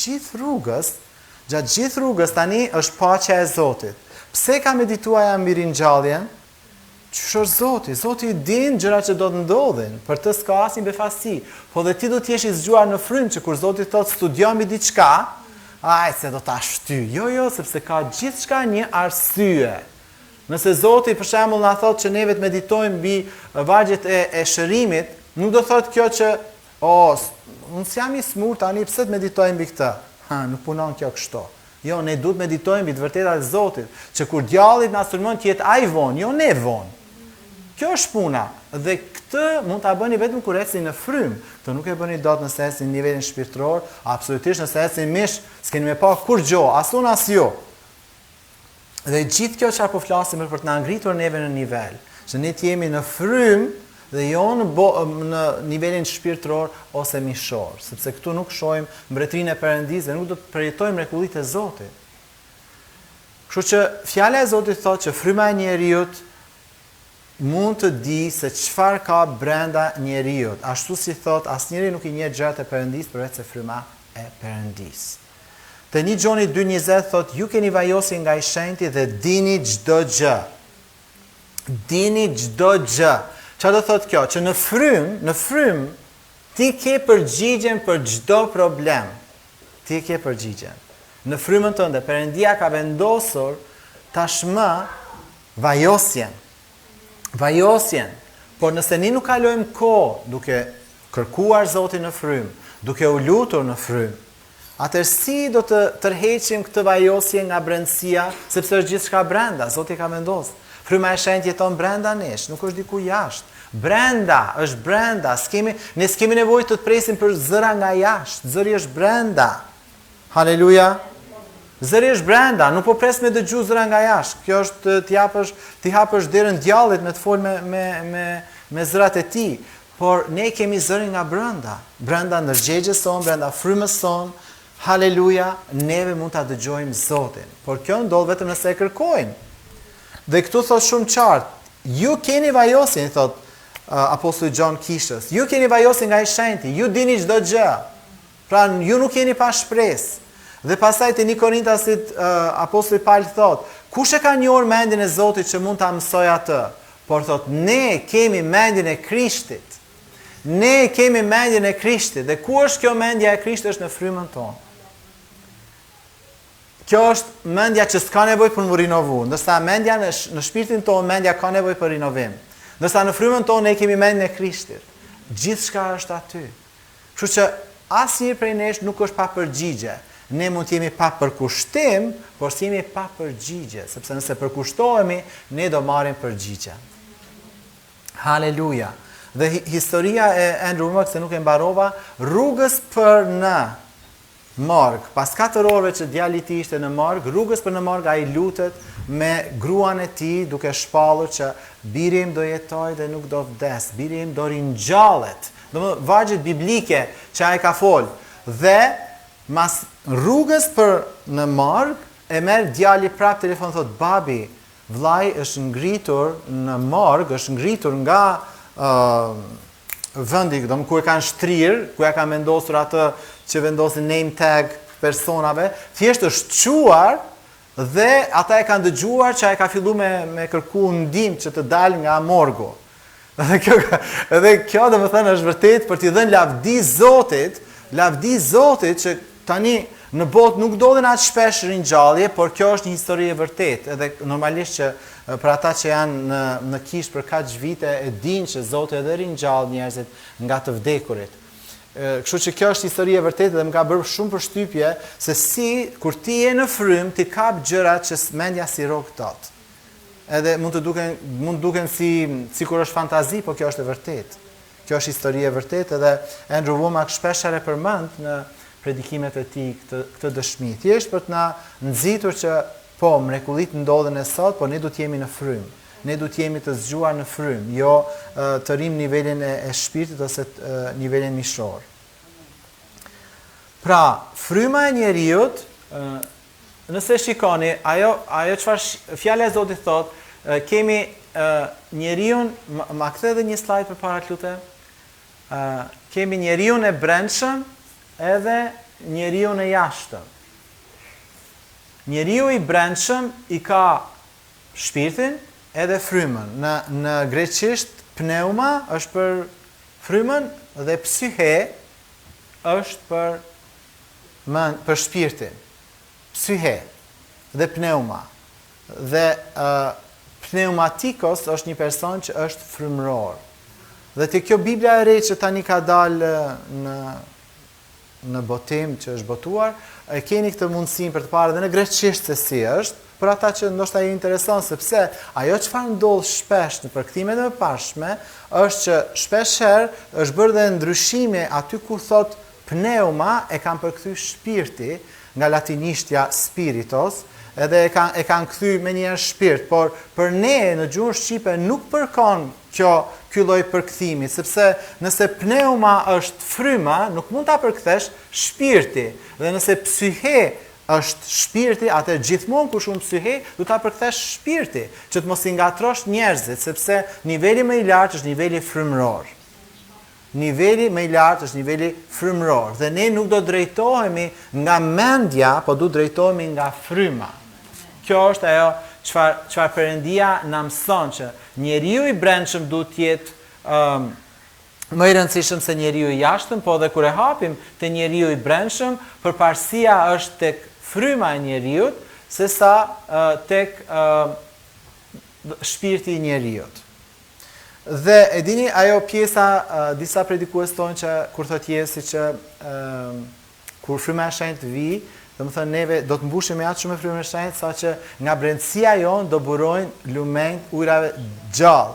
gjithë rrugës tani është paqja e Zotit. Pse ka medituar mbi ringjalljen? Ç'është Zoti? Zoti din gjërat që do të ndodhin, për të s'ka asnjë befasi. Po dhe ti do të jesh i zgjuar në frymë që kur Zoti thotë studio mbi diçka, ai se do ta shty. Jo, sepse ka gjithçka një arsye. Nëse Zoti për shembull na thotë që neve të meditojmë mbi vargjet e shërimit, nuk do thotë kjo që unë s'jam i smur tani pse të meditojmë mbi këtë. Nuk punon kjo kështu. Jo, ne duhet meditojmë mbi të vërtetat e Zotit, që kur djallit na sulmon të jetë ai vonë, jo ne vonë. Kjo është puna, dhe këtë mund ta bëni vetëm kur ecni në frymë. Këtë nuk e bëni dot nëse ecni në nivelin shpirtëror, absolutisht nëse ecni mish, s'keni me pa kur gjë, as unë as ju. Dhe gjithë kjo çfarë po flasim për të na ngritur neve në nivel, që ne të jemi në frymë dhe jo në nivelin shpirtëror ose mishor, sepse këtu nuk shohim mbretërinë e Perëndisë dhe nuk do të përjetojmë mrekullitë e Zotit. Kështu që fjala e Zotit thotë që fryma e njeriu mund të di se çfarë ka brenda njeriu. Ashtu si thot, asnjëri nuk i njeh gjërat e Perëndisë përveç se fryma e Perëndisë. Te 1 Gjoni 2:20 thot, "Ju keni vajosur nga i shenjti dhe dini çdo gjë." Dini çdo gjë. Çfarë do thot kjo? Që në frymë ti ke përgjigjen për çdo problem. Ti ke përgjigjen. Në frymën tënde Perëndia ka vendosur tashmë vajosjen. Por nëse ne nuk kalojmë kohë duke kërkuar Zotin në frymë, duke u lutur në frymë, atëherë si do të tërheqim këtë vajosje nga brendësia, sepse është gjithçka brenda, Zoti ka vendosur. Fryma e shenjtë jeton brenda nesh, nuk është diku jashtë. Brenda, është brenda. Ne s'kemi nevojë të presim për zëra nga jashtë. Zëri është brenda. Haleluja. Zëri është brenda, nuk po pres me dëgju zëra nga jashtë. Kjo është ti hapësh derën djallit me të fol me zërat e tij. Por ne kemi zërin nga brenda. Brenda ndërgjegjes son, brenda frymës son. Haleluja, neve mund ta dëgjojmë Zotin. Por kjo ndodh vetëm nëse e kërkojmë. Dhe këtu thot shumë qartë, ju keni vajosjen, thot, apostulli Gjon kishës. Ju keni vajosur nga i shenjti, ju dini çdo gjë. Pra ju nuk keni pa shpresë. Dhe pastaj te 1 Korintasit apostulli Paul thot, kush e ka njohur mendjen e Zotit që mund ta mësoj atë? Por thot, ne kemi mendjen e Krishtit. Ne kemi mendjen e Krishtit. Dhe ku është kjo mendja e Krishtit? Është në frymën tonë. Kjo është mendja që s'ka nevojë për të rinovuar. Ndërsa mendja në shpirtin tonë, mendja ka nevojë për rinovim. Ndërsa në frymën tonë ne kemi mendjen e Krishtit. Gjithçka është aty. Kështu që asnjë prej nesh nuk është pa përgjigje. Ne mund të jemi pa përkushtim, por s'jemi pa përgjigje, sepse nëse përkushtohemi, ne do marrim përgjigje. Haleluja. Dhe historia e Andrew Wommack, se nuk e mbarova, rrugës për në morg, pas 4 orëve që djali i tij ishte në morg, rrugës për në morg ai lutet me gruan e tij duke shpallur që biri im do jetoj dhe nuk do vdes, biri im do ringjallet. Domethënë vargjet biblike që ai ka fol. Dhe mas rrugës për në morg e merr djali prap telefon, thot, babi, vllai është ngritur në morg, është ngritur nga vendi ku e kanë shtrirë, ku ja kanë vendosur atë që vendosin name tag personave, thjesht është quar dhe ata e kanë dëgjuar që ai ka filluar me kërku ndihmë që të dalë nga morgu. Edhe kjo domethënë është vërtet për t'i dhënë lavdi Zotit që tani në botë nuk ndodhen aq shpesh ringjallje, por kjo është një histori e vërtetë. Edhe normalisht që për ata që janë në kishë për kaq vite e dinë që Zoti edhe ringjall njerëzit nga të vdekurit. Kështu që kjo është histori e vërtetë dhe më ka bërë shumë përshtypje se si kur ti je në frym ti kap gjërat që mendja si rrok tot. Edhe mund të duken sikur është fantazi, por kjo është e vërtetë. Kjo është histori e vërtetë dhe Andrew Wommack shpeshherë përmend në predikimet e tij këtë dëshmi. Thjesht për të na nxitur që po, mrekullit ndodhen e sot, por ne du të jemi në frym. Ne du të jemi të zgjuar në frym, jo të rrim nivelin e shpirtit ose nivelin mishor. Pra, fryma e njeriut, nëse shikoni, ajo çfarë fjala e Zotit thot, kemi njeriun, ma kthe edhe një slide përpara të lutem. Kemi njeriun e brendshëm edhe njeriun e jashtëm. Njeriu i brendshëm i ka shpirtin edhe frymën. Në greqisht pneuma është për frymën dhe psyche është për shpirtin. Psyche dhe pneuma. Dhe pneumatikos është një person që është frymëror. Dhe te kjo Biblia e re që tani ka dalë në botim që është botuar, e keni këtë mundësinë për të parë edhe në greqisht se si është, për ata që ndoshta ju intereson, sepse ajo çfarë ndodh shpesh në përkthimet e mëparshme është që shpeshherë është bërë dhe ndryshime aty ku thot pneuma e kanë përkthy shpirti nga latinishtja spiritos, edhe e kanë kthy me njëherë shpirt, por për ne në gjuhën shqipe nuk përkon ky lloj përkthimi, sepse nëse pneuma është fryma, nuk mund ta përkthesh shpirti. Dhe nëse psyche është shpirti, atë gjithmonë kur shumë psyche, do ta përkthesh shpirti, që të mos i ngatrosh njerëzit, sepse niveli më i lartë është niveli frymëror. Niveli më i lartë është niveli frymëror, dhe ne nuk do drejtohemi nga mendja, po do drejtohemi nga fryma. Kjo është ajo çfarë Perëndia na mëson, që njeriu i brendshëm duhet të jetë më i rëndësishëm se njeriu i jashtëm, po edhe kur e hapim te njeriu i brendshëm, përparësia është tek fryma e njeriut, sesa tek shpirti i njeriut. Dhe e dini ajo pjesa disa predikues tonë që kur thot Jesi që kur fryma e shenjtë vi, domethënë neve do të mbushemi atë shumë me frymën e shenjtë saqë nga brendësia jon do burojnë lumenjt ujrave gjallë.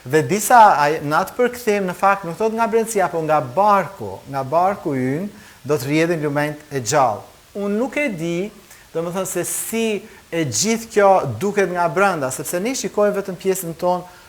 Dhe disa në atë përkthim në fakt nuk thot nga brendësia, po nga barku ynë do të rrjedhin lumenjt e gjallë. Unë nuk e di, domethënë se si e gjithë kjo duket nga brenda, sepse ne shikojmë vetëm pjesën tonë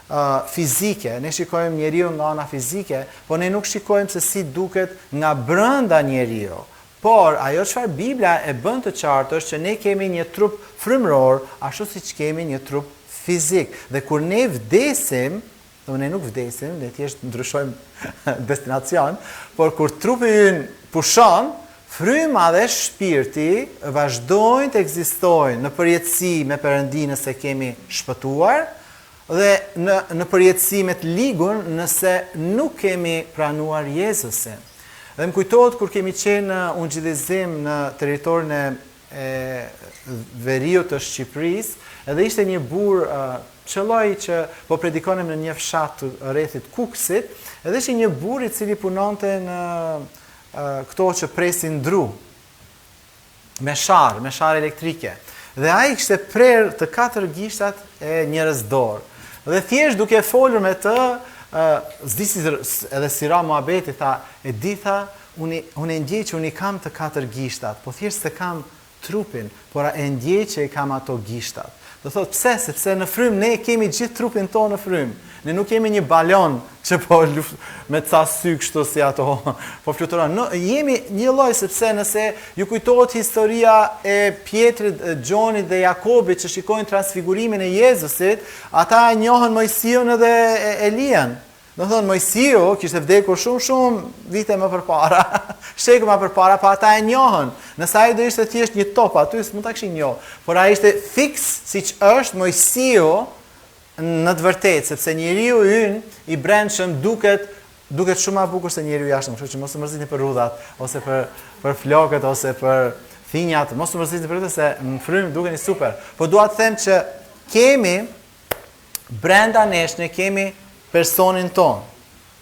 fizike, ne shikojmë njeriu nga ana fizike, po ne nuk shikojmë se si duket nga brenda njeriu. Por ajo çfarë Biblia e bën të qartë është që ne kemi një trup frymëror, ashtu siç kemi një trup fizik. Dhe kur ne vdesim, Dhe ne nuk vdesim, ne thjesht ndryshojmë destinacion, por kur trupi ynë pushon, fryma dhe shpirti vazhdojnë të ekzistojnë në përjetësi me Perëndin nëse kemi shpëtuar, dhe në përjetësi me të ligun nëse nuk kemi pranuar Jezusin. Dhe më kujtohet kur kemi qenë në ungjillizim në territorin e veriut të Shqipërisë, edhe ishte një burr qëlloj që po predikonim në një fshat të rrethit Kukësit, edhe ishte një burr i cili punonte në këto që presin dru, me sharë elektrike. Dhe ai kishte prerë të 4 gishtat e njerëz dorë. Dhe thjesht duke folur me të, zdisi edhe sira muhabeti, tha, e di tha, unë e ndjej që unë i kam të 4 gishtat, po thjesht se kam trupin, por e ndjej që i kam ato gishtat. Do thot pse? Sepse në frym ne kemi gjithë trupin tonë në frym. Ne nuk kemi një balon që po me ca sy kështu si ato po fluturon. No, jemi një lloj sepse nëse ju kujtohet historia e Pjetrit, Gjonit dhe Jakobit që shikojnë transfigurimin e Jezusit, ata e njohën Mojsiun edhe Elian. Do thonë Mojsiu kishte vdekur shumë vite më përpara. Sheku më përpara, pa ata e njohën. Nëse ai do ishte thjesht një top aty, s'mund ta kishin njohur. Por ai ishte fiks siç është Mojsiu në të vërtetë, sepse njeriu ynë i brendshëm duket shumë më bukur se njeriu i jashtëm, kështu që mos u mërzitni për rrudhat ose për flokët ose për thinjat, mos u mërzitni për këtë se në frym dukeni super. Po dua të them që kemi brenda nesh, ne kemi personin ton,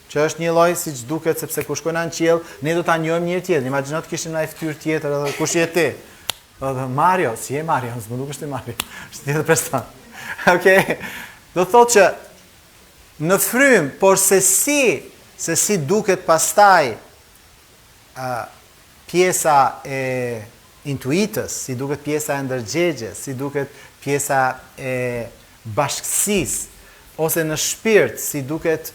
që është një lloj siç duket sepse kur shkojnë në qiell, ne do ta njohim njëri tjetrin. Imagjino të kishim një fytyrë tjetër edhe kush je ti? Edhe Mario, si je Mario? S'më nuk është Mario. Është tjetër person. Okej. Do thotë që në frym, por se si duket pastaj pjesa e intuitës, si duket pjesa e ndërgjegjes, si duket pjesa e bashkësisë, ose në shpirt si duket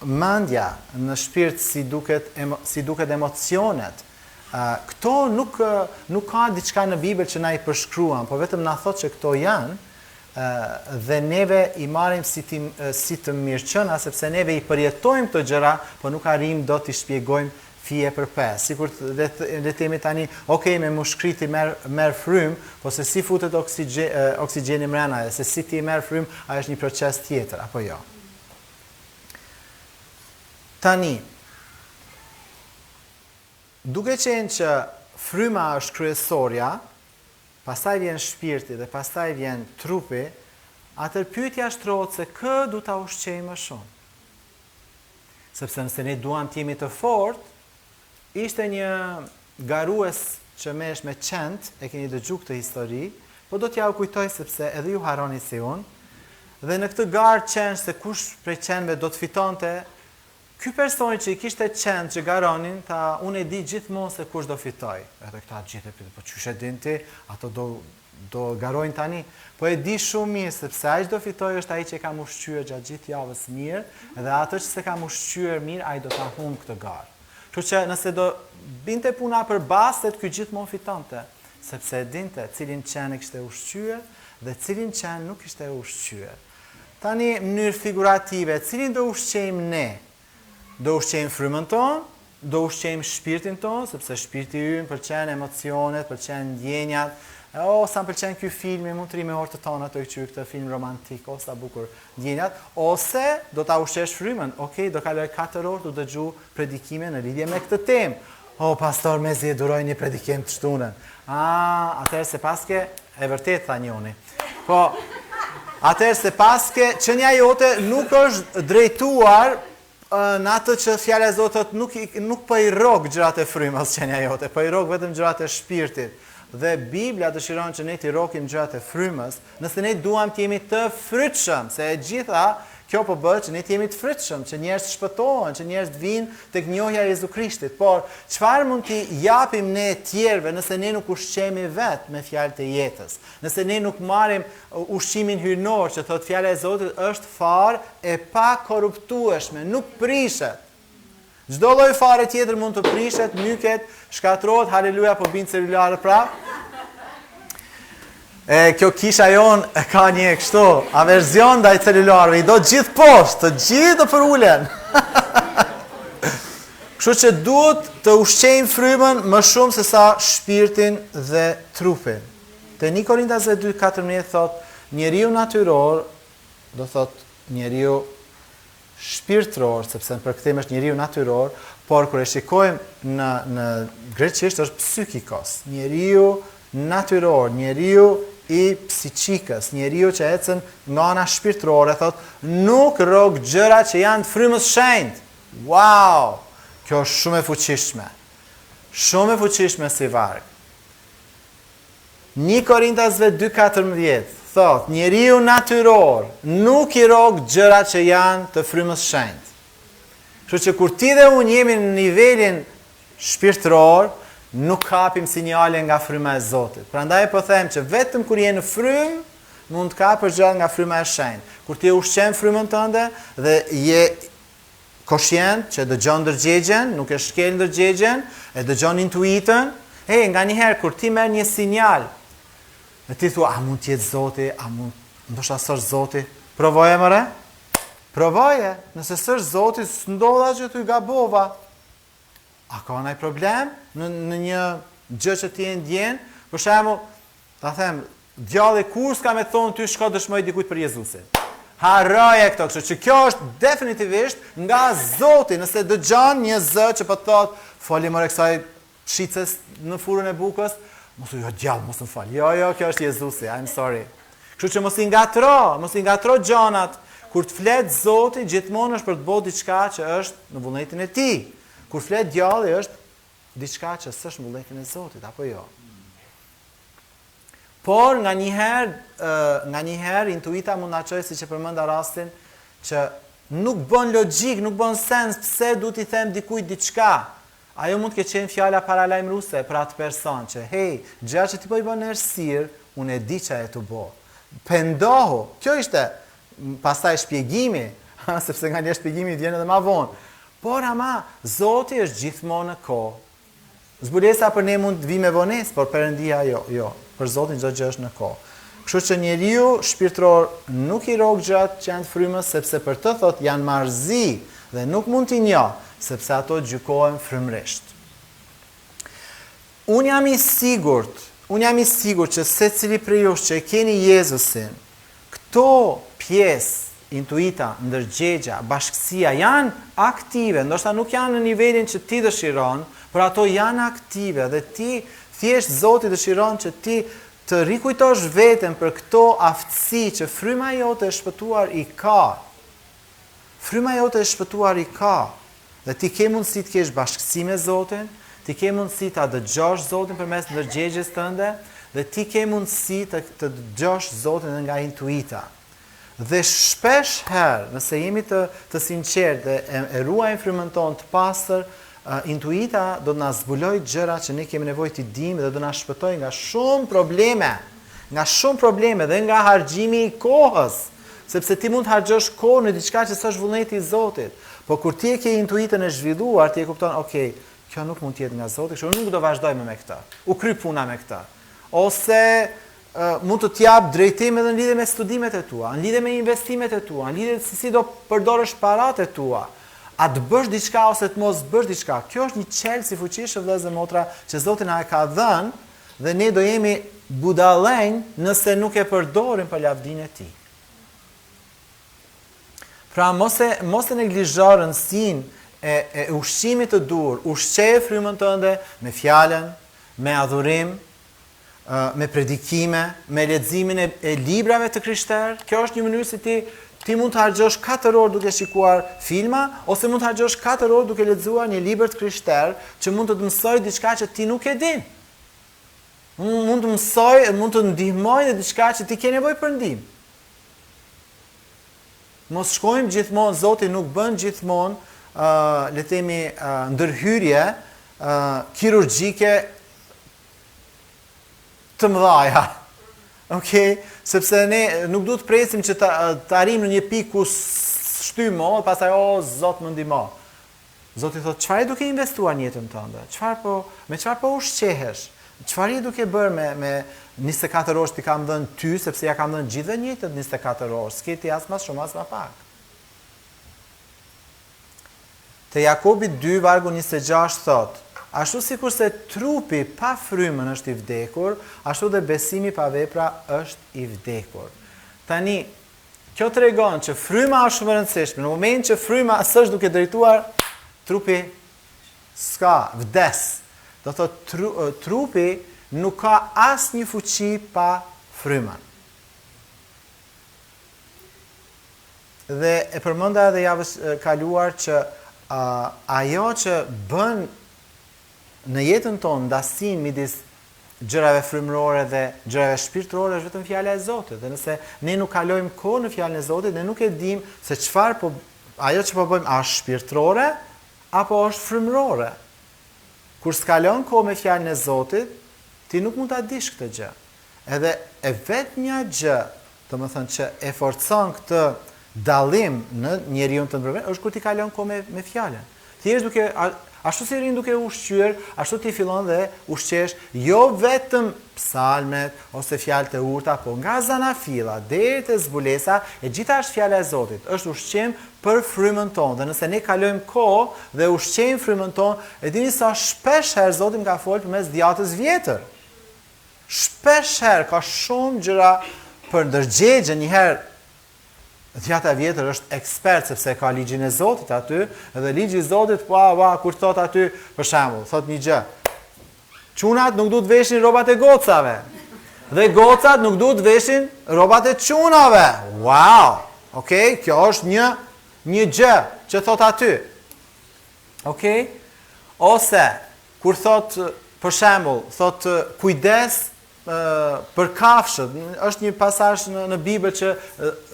mendja, në shpirt si duket emocionet. Këto nuk ka diçka në Bibël që na i përshkruan, po vetëm na thotë që këto janë, dhe neve i marrim si të mirëqëna, sepse neve i përjetojmë këto gjëra, po nuk arrim do t'i shpjegojmë fije për pesë. Sikur le themi tani, okay, me mushkriti merr frym, po se si futet oksigjeni mrena, se si ti merr frym, ai është një proces tjetër, apo jo. Tani, duke qenë që fryma është kryesorja, pastaj vjen shpirti dhe pastaj vjen trupi, atër pyetja shtrohet se kë du ta ushqejmë më shumë. Sepse nëse ne duam të jemi të fortë, ishte një garues që merresh me qend, e keni dëgjuar këtë histori, po do t'ja u kujtoj sepse edhe ju harroni si unë. Dhe në këtë garë qend se kush prej qendve do të fitonte, ky personi që i kishte qend që garonin, tha unë e di gjithmonë se kush do fitoj. Edhe këta gjithë e pyetën, po çysh e din ti? Ato do garojnë tani. Po e di shumë mirë sepse ai që do fitoj është ai që e ka ushqyer gjatë gjithë javës mirë, edhe atë që s'e ka ushqyer mirë, ai do ta humb këtë garë. Kështu që nëse do binte puna për bastet, ky gjithmonë fitonte, sepse e dinte cilin qen e kishte ushqyer dhe cilin qen nuk kishte ushqyer. Tani në mënyrë figurative, cilin do ushqejmë ne? Do ushqejmë frymën tonë, do ushqejmë shpirtin tonë, sepse shpirti ynë pëlqen emocionet, pëlqen ndjenjat. Sa më pëlqen ky film, mund të rri me orë të tona të qyr këtë film romantik, o sa bukur ndjenjat, ose do ta ushqesh frymën. Okej, do kaloj 4 orë të dëgju predikime në lidhje me këtë temë. O, pastor, mezi e duroj një predikim të shtunën. Atëherë se paske, e vërtet tha njoni. Po, atëherë se paske, qenia jote nuk është drejtuar në atë që fjala e Zotit nuk po i rrog gjërat e frymës qenia jote, po i rrog vetëm gjërat e shpirtit. Dhe Biblia dëshiron që ne t'i rrokim gjërat e frymës, nëse ne duam të jemi të frytshëm, se e gjitha kjo po bëhet që ne të jemi të frytshëm, që njerëz të shpëtohen, që njerëz të vinë tek njohja e Jezu Krishtit. Por çfarë mund t'i japim ne tjerëve nëse ne nuk ushqehemi vetë me fjalët e jetës? Nëse ne nuk marrim ushqimin hyjnor, që thot fjala e Zotit është farë e pa korruptueshme, nuk prishet. Çdo lloj fare tjetër mund të prishet, myket, shkatrohet, haleluja, po bin celulare prap. Kjo kisha jon ka një kështu, averzion ndaj celularëve, I do gjithë poshtë, të gjithë të përullen. Kështu që duhet të ushqejmë frymën më shumë se sa shpirtin dhe trupin. Te 1 Korintasve 2:14 thot, njeriu natyror, do thot njeriu shpirtëror, sepse në përkthim është njeriu natyror, por kur e shikojmë në greqisht është psykikos. Njeriu natyror, njeriu I psiqikës, njeriu që ecën nga ana shpirtërore, thot, nuk rrog gjëra që janë të frymës shenjtë. Wow! Kjo është shumë e fuqishme. Shumë e fuqishme si varg. 1 Korintasve 2:14 thot, njeriu natyror nuk I rrog gjëra që janë të frymës shenjtë. Kështu që kur ti dhe unë jemi në nivelin shpirtëror, nuk kapim sinjale nga fryma e Zotit. Prandaj po them që vetëm kur je në frymë, mund të kapësh gjë nga fryma e shenjtë. Kur ti ushqen frymën tënde dhe je koshient që dëgjon ndërgjegjen, nuk e shkel ndërgjegjen, e dëgjon intuitën, nganjëherë kur ti merr një sinjal, e ti thua, a mund të jetë Zoti, a mund, ndoshta s'është Zoti, provoje mëre. Provoje, nëse s'është Zoti, s'ndodha që ty gabova. A ka ndaj problem në një gjë që ti e ndjen? Për shembull, ta them, djalli kur s'ka me thonë ty shko dëshmoj dikujt për Jezusin. Harroje këto, kështu që kjo është definitivisht nga Zoti, nëse dëgjon një zë që po thot, fali më kësaj shicës në furrën e bukës, mos u djall, mos më fal. Jo, kjo është Jezusi, I'm sorry. Kështu që mos I ngatro gjanat. Kur të flet Zoti, gjithmonë është për të bërë diçka që është në vullnetin e Tij. Kur flet djalli është diçka që s'është në vullnetin e Zotit, apo jo? Por nga njëherë intuita mund na çojë, siç e përmenda rastin, që nuk bën logjik, nuk bën sens pse duhet I them dikujt diçka. Ajo mund të ketë qenë fjala paralajmëruese për atë person që gjëja që ti po I bën errësirë, unë e di ç'a e të bë. Pendohu. Kjo ishte pastaj shpjegimi, sepse nga një shpjegimi vjen edhe më vonë. Por ama, Zoti është gjithmonë në kohë. Zbulesa për ne mund të vi me vonesë, por Perëndia jo. Për Zotin çdo gjë është në kohë. Kështu që njeriu shpirtëror nuk I rrog gjërat që janë të frymës, sepse për të thot janë marrëzi dhe nuk mund t'i njoh, sepse ato gjykohen frymërisht. Unë jam I sigurt që secili prej jush që e keni Jezusin, këto pjesë intuita, ndërgjegja, bashkësia janë aktive, ndoshta nuk janë në nivelin që ti dëshiron, por ato janë aktive dhe ti thjesht Zoti dëshiron që ti të rikujtosh veten për këto aftësi që fryma jote e shpëtuar I ka. Fryma jote e shpëtuar I ka. Dhe ti ke mundësi të kesh bashkësi me Zotin, ti ke mundësi ta dëgjosh Zotin përmes ndërgjegjes tënde dhe ti ke mundësi të dëgjosh Zotin nga intuita. Dhe shpesh herë, nëse jemi të sinqertë dhe e ruajmë frymën tonë të pastër, intuita do të na zbuloj gjëra që ne kemi nevojë të dimë dhe do na shpëtoj nga shumë probleme dhe nga harxhimi I kohës, sepse ti mund të harxhosh kohë në diçka që s'është vullneti I Zotit. Po kur ti e ke intuitën e zhvilluar, ti e kupton, okay, kjo nuk mund të jetë nga Zoti, kështu nuk do vazhdojmë me këtë. U kry puna me këtë. Ose mund të t'jap drejtim edhe në lidhje me studimet e tua, në lidhje me investimet e tua, në lidhje se si do përdorësh paratë e tua, a të bësh diçka ose të mos bësh diçka. Kjo është një çelës I fuqishëm vëllezër motra që Zoti na e ka dhënë dhe ne do jemi budallënj nëse nuk e përdorim për lavdinë e Tij. Pra mos e neglizho rëndësinë e ushqimit të dur, ushqeje frymën tënde me fjalën, me adhurim, me predikime, me leximin e librave të krishterë. Kjo është një mënyrë se ti mund të harxhosh 4 orë duke shikuar filma, ose mund të harxhosh 4 orë duke lexuar një libër të krishterë që mund të të mësojë diçka që ti nuk e din. Mund të ndihmojë në diçka që ti ke nevojë për ndihmë. Mos shkojmë gjithmonë, Zoti nuk bën gjithmonë, le të themi, ndërhyrje kirurgjike të mëdha. Okay? Sepse ne nuk duhet presim që të arrijmë në një pikë ku shtymo, pastaj Zot më ndihmo. Zoti thotë, çfarë duke investuar në jetën tënde? Me çfarë po ushqehesh? Çfarë je duke bërë me 24 orë ti kam dhënë ty, sepse ja kam dhënë gjithëve njëjtët 24 orë, s'keti as mas shumë as ma pak. Te Jakobi 2 vargu 26 thot, ashtu sikur se trupi pa frymën është i vdekur, ashtu dhe besimi pa vepra është i vdekur. Tani, kjo tregon që fryma është shumë e rëndësishme. Në moment që fryma s'është duke drejtuar, trupi s'ka, vdes. Do thot trupi nuk ka asnjë një fuqi pa frymën. Dhe e përmenda edhe javës kaluar që ajo që bën në jetën tonë ndasin midis gjërave frymërore dhe gjërave shpirtërore është vetëm fjala e Zotit. Dhe nëse ne nuk kalojmë kohë në fjalën e Zotit, ne nuk e dim se çfarë ajo që po bëjmë a është shpirtërore apo është frymërore. Kur s'kalon kohë me fjalën e Zotit, ti nuk mund ta dish këtë gjë. Edhe e vetmja gjë, domethënë që e forcon këtë dallim në njeriu të ndërmjet është kur ti kalon kohë me fjalën. Ti je duke ashtu si rin duke ushqyer, ashtu ti fillon dhe ushqesh jo vetëm psalmet ose fjalët e urta, po nga zanafilla deri te zbulesa, e gjitha është fjala e Zotit. Është ushqim për frymën tonë. Dhe nëse ne kalojmë kohë dhe ushqejmë frymën tonë, e dini sa shpesh herë Zoti më ka folur përmes djatës vjetër. Shpesh herë ka shumë gjëra për ndërgjegje. Një herë djata vjetër është ekspert sepse ka ligjin e Zotit aty, dhe ligji i Zotit kur thot aty, për shembull, thot një gjë. Çunat nuk duhet veshin rrobat e gocave. Dhe gocat nuk duhet veshin rrobat e çunave. Wow! Okej, kjo është një gjë që thot aty. Okej? Ose kur thot për shembull, thot kujdes për kafshët, është një pasazh në Bibël që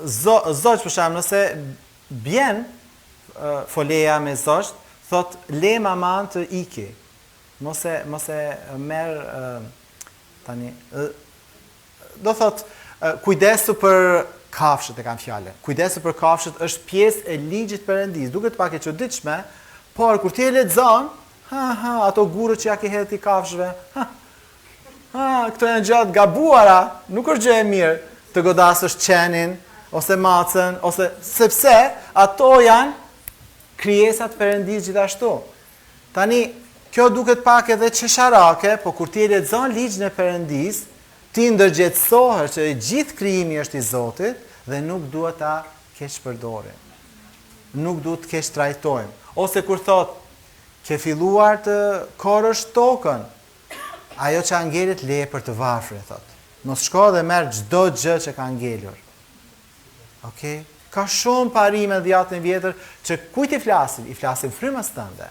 Zogj për shembull, nëse bjen foleja me Zogj, thot le maman të iki. Mos e merr tani do thot kujdesu për kafshët e kam fjalën. Kujdesu për kafshët është pjesë e ligjit perëndis. Duket pak e çuditshme, por kur ti e lexon, ato gurët që ja ke hedhur ti kafshëve, këto janë gjatë gabuara, nuk është gjë e mirë të godasësh qenin, ose macën, ose sepse ato janë krijesat perëndis gjithashtu. Tani, kjo duket pak edhe çesharake, po kur ti e lexon ligjin e perëndis, ti ndërgjetësohesh që gjithë krijimi është i Zotit dhe nuk duhet ta keq përdorim. Nuk duhet të keq trajtojmë. Ose kur thot, ke filluar të korrësh tokën, ajo që angelit leje për të varfër, thot. Mos shko dhe merr çdo gjë që ka ngelur. Okej? Ka shumë parime djatën vjetër që kujt i flasin? I flasin frymës tënde.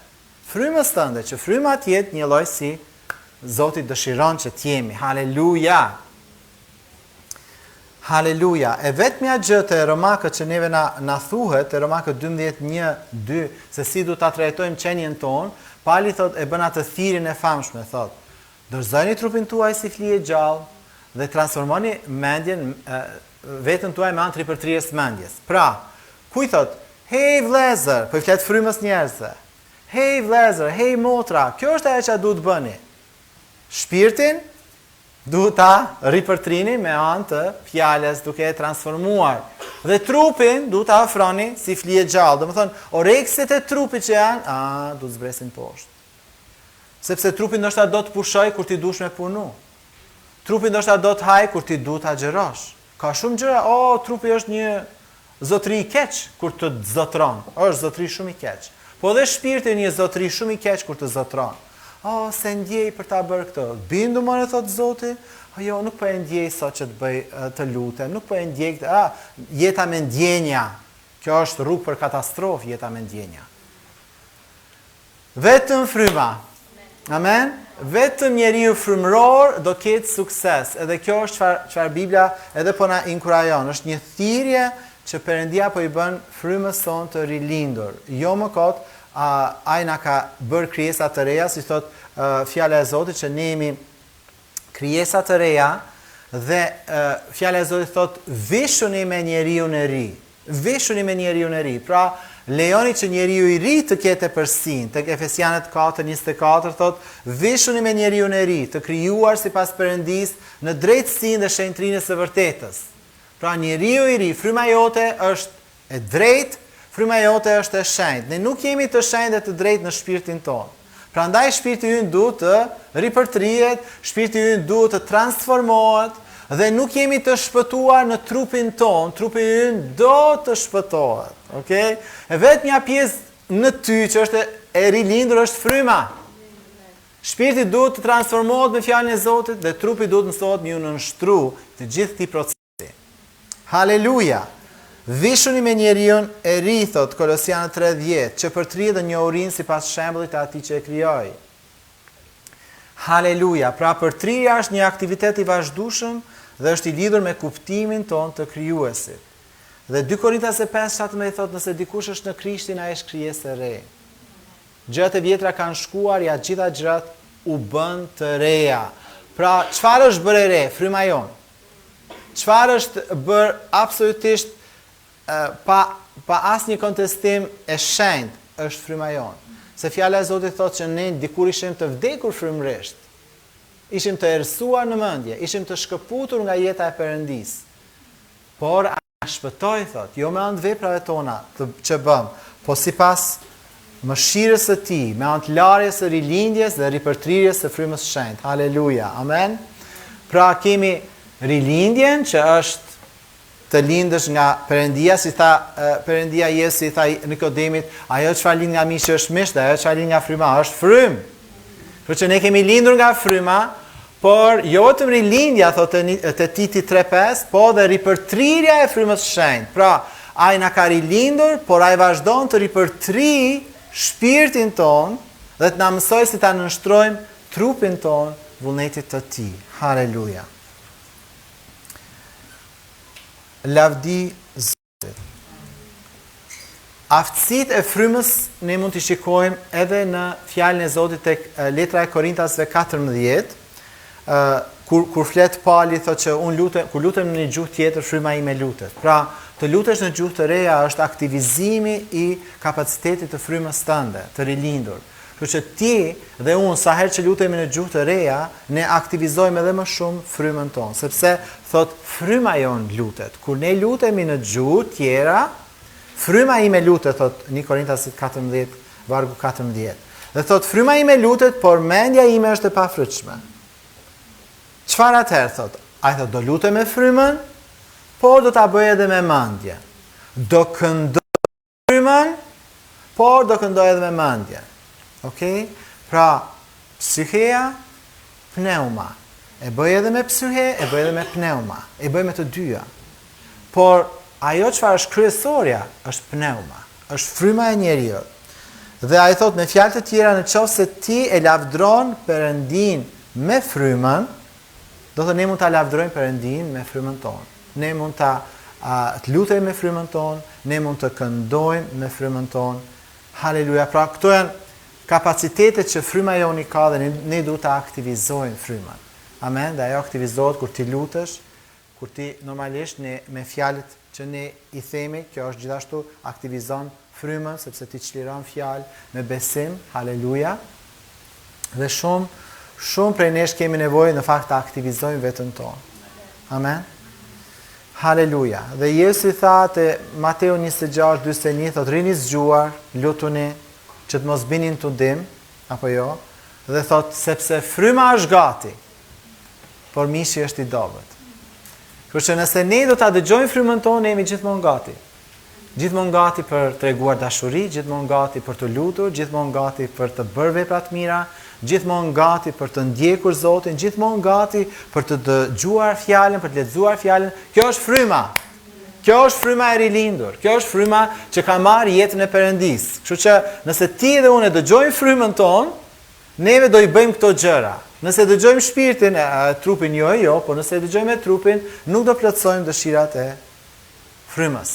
Frymës tënde, që fryma të jetë një lloj si Zoti dëshiron që të jemi. Haleluja. Haleluja. E vetmja gjë të Romakët që neve na thuhet, te Romakët 12:1-2, se si du ta trajtojmë qenien tonë, Pali thot e bën atë thirrjen e famshme, thot. Dorëzoni trupin tuaj si flije gjallë dhe transformoni mendjen veten tuaj me anë tripërtrirjes mendjes. Pra, kuj thot, hey vlezër, po i flet frymës njerëzve. Hey vlezër, hey motra, kjo është ajo që duhet bëni. Shpirtin duhet ta ripërtrini me anë të fjalës duke e transformuar. Dhe trupin duhet ta afroni si flije gjallë. Domethënë, orekset e trupit që janë, duhet zbresin poshtë. Sepse trupi ndoshta do të pushoj kur ti dush me punu. Trupi ndoshta do të haj kur ti du të agjerosh. Ka shumë gjëra, trupi është një zotëri i keq kur të zotron. Është zotëri shumë i keq. Po dhe shpirti një zotëri shumë i keq kur të zotron. Se ndjej për ta bërë këtë. Bindu më në thotë Zoti, jo, nuk po e ndjej sot që të bëj të lutem, nuk po e ndjej jeta me ndjenja. Kjo është rrugë për katastrofë, jeta me ndjenja. Vetëm fryma. Amen. Vetëm njeriu frymëror do ketë sukses. Edhe kjo është çfarë Bibla edhe po na inkurajon. Është një thirrje që Perëndia po i bën frymës sonë të rilindur. Jo më kot, ai na ka bërë krijesa të reja, si thot fjala e Zotit që ne jemi krijesa të reja dhe fjala e Zotit thot veshuni me njeriu e ri. Veshuni me njeriu e ri. Pra, lejoni që njeriu i ri të ketë përsinë. Tek Efesianët 4:24 thot, vishuni me njeriun e ri, të krijuar sipas Perëndis në drejtësinë dhe shenjtrinë së vërtetës. Pra njeriu i ri, fryma jote është e drejtë, fryma jote është e shenjtë. Ne nuk jemi të shenjtë dhe të drejtë në shpirtin tonë. Prandaj shpirti ynë duhet të ripërtrihet, shpirti ynë duhet të transformohet dhe nuk jemi të shpëtuar në trupin tonë. Trupi ynë do të shpëtohet. Okay? E vetmja pjesë në ty që është e rilindur është fryma. Shpirti duhet të transformohet me fjalën e Zotit dhe trupi duhet mësohet me ju nënshtru të gjithë këtij procesi. Haleluja! Vishuni me njeriun e ri, thot Kolosianët 3:10, që përtrihet dhe njohurin sipas shembullit të atij që e krijoi. Haleluja! Pra përtrirja është një aktivitet i vazhdueshëm dhe është i lidhur me kuptimin ton të krijuesit. Dhe 2 Korintas 5:17 thot, nëse dikush është në Krishtin, ai është krijesë e re. Gjërat e vjetra kanë shkuar, ja gjitha gjërat u bën të reja. Pra, çfarë është bërë e re? Fryma jon. Çfarë është bërë absolutisht pa asnjë kontestim e shenjtë është fryma jon. Se fjala e Zotit thotë që ne dikur ishim të vdekur frymërisht. Ishim të errësuar në mendje, ishim të shkëputur nga jeta e Perëndis. Por a shpëtoi thot, jo me anë të veprave tona që bëm, po sipas mëshirës së Tij, me anë të larjes së rilindjes dhe ripërtrirjes së frymës së shenjtë. Haleluja. Amen. Pra kemi rilindjen që është të lindësh nga Perëndia, si tha Perëndia Jezusi, si tha Nikodemit, ajo çfarë lind nga mishi është mish, dhe ajo çfarë lind nga fryma është frymë. Kështu që ne kemi lindur nga fryma, por jo vetëm rilindja, thotë te Titi 3:5, po dhe ripërtrirja e frymës së shenjtë. Pra, ai na ka rilindur, por ai vazhdon të ripërtri shpirtin ton dhe të na mësoj si ta nënshtrojmë trupin ton vullnetit të Tij. Haleluja. Lavdi Zotit. Aftësitë e frymës ne mund t'i shikojmë edhe në fjalën e Zotit tek letra e Korintasve 14, kur flet Pali thotë që kur lutem në një gjuhë tjetër, fryma ime lutet. Pra, të lutesh në gjuhë të reja është aktivizimi i kapacitetit të frymës tënde, të rilindur. Kështu që ti dhe unë, sa herë që lutemi në gjuhë të reja, ne aktivizojmë edhe më shumë frymën tonë, sepse thot fryma jon lutet. Kur ne lutemi në gjuhë tjera, fryma ime lutet, thot 1 Korintasit 14, vargu 14. Dhe thot fryma ime lutet, por mendja ime është e pafrytshme. Çfarë atëherë thot? Ai thot do lutem me frymën, por do ta bëj edhe me mendje. Do këndoj frymën, por do këndoj edhe me mendje. Okay? Pra, psiheja, pneuma. E bëj edhe me psihe, e bëj edhe me pneuma. E bëj me të dyja. Por ajo çfarë është kryesorja është pneuma, është fryma e njeriu. Dhe ai thot me fjalë të tjera, nëse ti e lavdron Perëndin me frymën, do të ne mund ta lavdrojmë Perëndin me frymën tonë. Ne mund ta të lutemi me frymën tonë, ne mund të këndojmë me frymën tonë. Haleluja. Pra, këto janë kapacitetet që fryma joni ka dhe ne duhet ta aktivizojmë frymën. Amen. Dhe ajo aktivizohet kur ti lutesh, kur ti normalisht me fjalët që ne i themi, kjo është gjithashtu aktivizon frymën, sepse ti çliron fjalë me besim. Haleluja. Dhe shumë prej nesh kemi nevojë në fakt të aktivizojmë veten tonë. Amen. Haleluja. Dhe Jezusi tha te Mateu 26:41, thotë rini zgjuar, lutuni që të mos binin të dim, apo jo, dhe thot, sepse fryma është gati, por mishi është i dobët. Kështu që nëse ne do ta dëgjojmë frymën tonë, ne jemi gjithmonë gati. Gjithmonë gati për të treguar dashuri, gjithmonë gati për të lutur, gjithmonë gati për të bërë vepra të mira, gjithmonë gati për të ndjekur Zotin, gjithmonë gati për të dëgjuar fjalën, për të lexuar fjalën. Kjo është fryma. Kjo është fryma e rilindur. Kjo është fryma që ka marrë jetën e Perëndis. Kështu që nëse ti dhe unë dëgjojmë frymën tonë, neve do i bëjmë këto gjëra. Nëse dëgjojmë shpirtin, trupin jo, por nëse dëgjojmë trupin, nuk do plotësojmë dëshirat e frymës.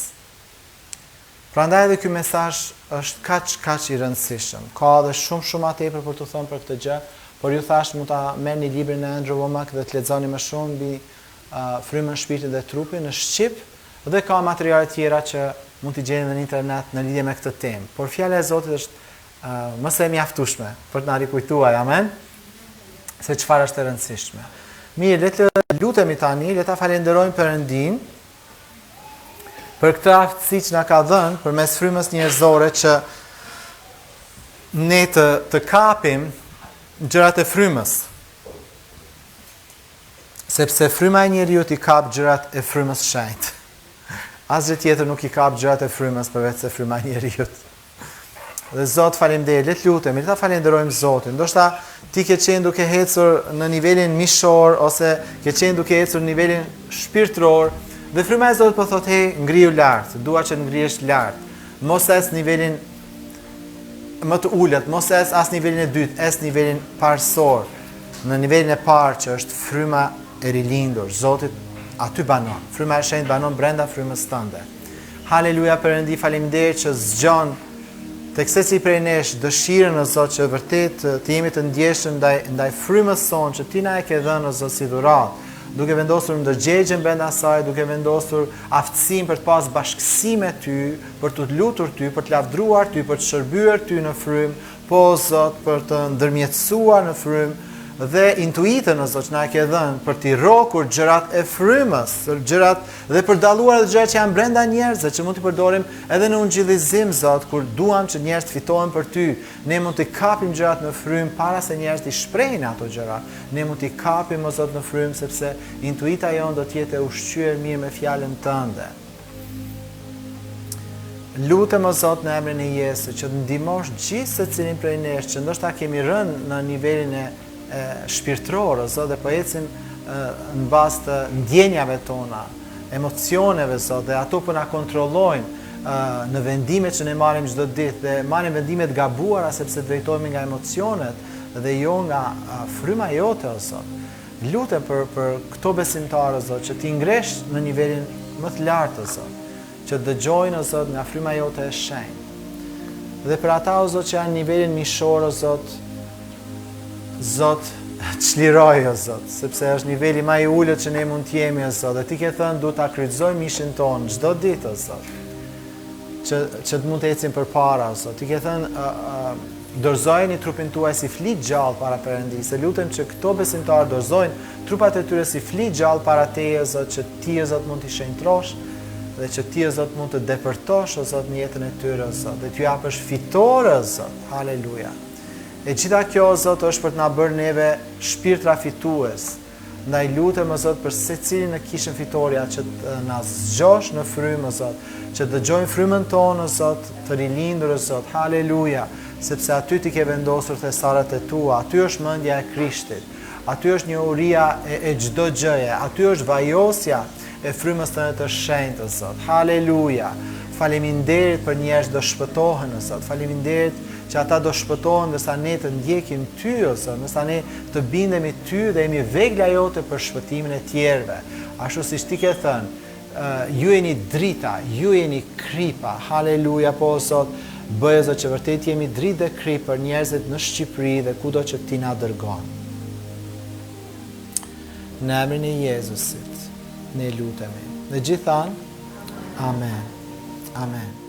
Prandaj edhe ky mesazh është kaq i rëndësishëm. Ka edhe shumë më tepër për të thënë për këtë gjë, por ju thash mund ta merrni librin e Andrew Wommack dhe të lexoni më shumë mbi frymën, shpirtin dhe trupin në shqip. Dhe ka materiale tjera që mund t'i gjeni në internet në lidhje me këtë temë. Por fjala e Zotit është më së mjaftueshme për të na rikujtuar, amen, se çfarë është e rëndësishme. Mirë, le të lutemi tani, le ta falenderojmë Perëndin për këtë aftësi që na ka dhënë përmes frymës njerëzore që ne të kapim gjërat e frymës. Sepse fryma e njeriut i kap gjërat e frymës shenjtë. Asgjë tjetër nuk i kap gjërat e frymës përveç se fryma e njeriut. Dhe Zot, faleminderit, le të lutemi, le ta falenderojmë Zotin. Ndoshta ti ke qenë duke ecur në nivelin mishor ose ke qenë duke ecur në nivelin shpirtëror, dhe fryma e Zotit po thotë, "Hey, ngriu lart, dua që të ngrihesh lart. Mos es nivelin më të ulët, mos es as nivelin e dytë, es nivelin parësor. Në nivelin e parë që është fryma e rilindur, Zotit aty banon. Fryma e shenjtë banon brenda frymës tënde. Haleluja, Perëndi, faleminderit që zgjon tek secili prej nesh dëshirën o Zot që vërtet të jemi të ndjeshëm ndaj frymës sonë që ti na e ke dhënë o Zot si dhuratë, duke vendosur ndërgjegjen brenda saj, duke vendosur aftësinë për të pas bashkësi me ty, për të lutur ty, për të lavdruar ty, për të shërbyer ty në frymë, po o Zot për të ndërmjetësuar në frymë, dhe intuitën o Zot që na e ke dhënë për t'i rrokur gjërat e frymës, gjërat dhe për dalluar edhe gjërat që janë brenda njerëzve, që mund t'i përdorim edhe në ungjillizim, Zot, kur duam që njerëz të fitohen për ty. Ne mund t'i kapim gjërat në frymë para se njerëzit i shprehin ato gjëra. Ne mund t'i kapim o Zot në frymë sepse intuita jonë do të jetë e ushqyer mirë me fjalën tënde. Lutem o Zot në emrin e Jezusit që të ndihmosh gjithë secilin prej nesh që ndoshta kemi rënë në nivelin e shpirtëror, o Zot, dhe po ecim në bazë të ndjenjave tona, emocioneve, Zot, dhe ato po na kontrollojnë në vendimet që ne marrim çdo ditë, dhe marrim vendime të gabuara sepse drejtohemi nga emocionet dhe jo nga fryma jote, o Zot. Lutem për këto besimtarë, o Zot, që ti ngresh në nivelin më të lartë, o Zot, që dëgjojnë, o Zot, nga fryma jote e shenjtë. Dhe për ata, o Zot, që janë në nivelin mishor, o Zot, Zot, çliroj o Zot, sepse është niveli më i ulët që ne mund të jemi o Zot, dhe ti ke thënë duhet ta kryqëzojmë mishin ton çdo ditë o Zot, që të mund të ecim përpara o Zot. Ti ke thënë dorëzojeni trupin tuaj si flit gjallë para Perëndisë. Lutem që këto besimtarë dorëzojnë trupat e tyre si flit gjallë para teje o Zot, që ti o Zot mund t'i shenjtrosh dhe që ti o Zot mund të depërtosh o Zot në jetën e tyre o Zot, dhe t'ju japësh fitore o Zot. Haleluja. E gjitha kjo, o Zot, është për të na bërë neve shpirtra fitues. Ndaj lutem, o Zot, për secilin në kishën fitoria, që të na zgjosh në frymë, o Zot, që të dëgjojmë frymën tonë, o Zot, të rilindur, o Zot. Haleluja, sepse aty ti ke vendosur thesaret e tua, aty është mendja e Krishtit, aty është njohuria e çdo gjëje, aty është vajosja e frymës tënde të shenjtë, o Zot. Haleluja. Faleminderit për njerëz do shpëtohen, o Zot. Faleminderit që ata do shpëtohen dhe sa ne të ndjekim ty, o Zot, dhe sa ne të bindemi ty dhe jemi vegla jote për shpëtimin e tjerëve. Ashtu siç ti ke thënë, ju jeni drita, ju jeni kripa. Haleluja, po o Zot, bëj o Zot që vërtet jemi dritë dhe krip për njerëzit në Shqipëri dhe kudo që ti na dërgon. Në emrin e Jezusit ne lutemi. Dhe gjithë thanë, amen. Amen.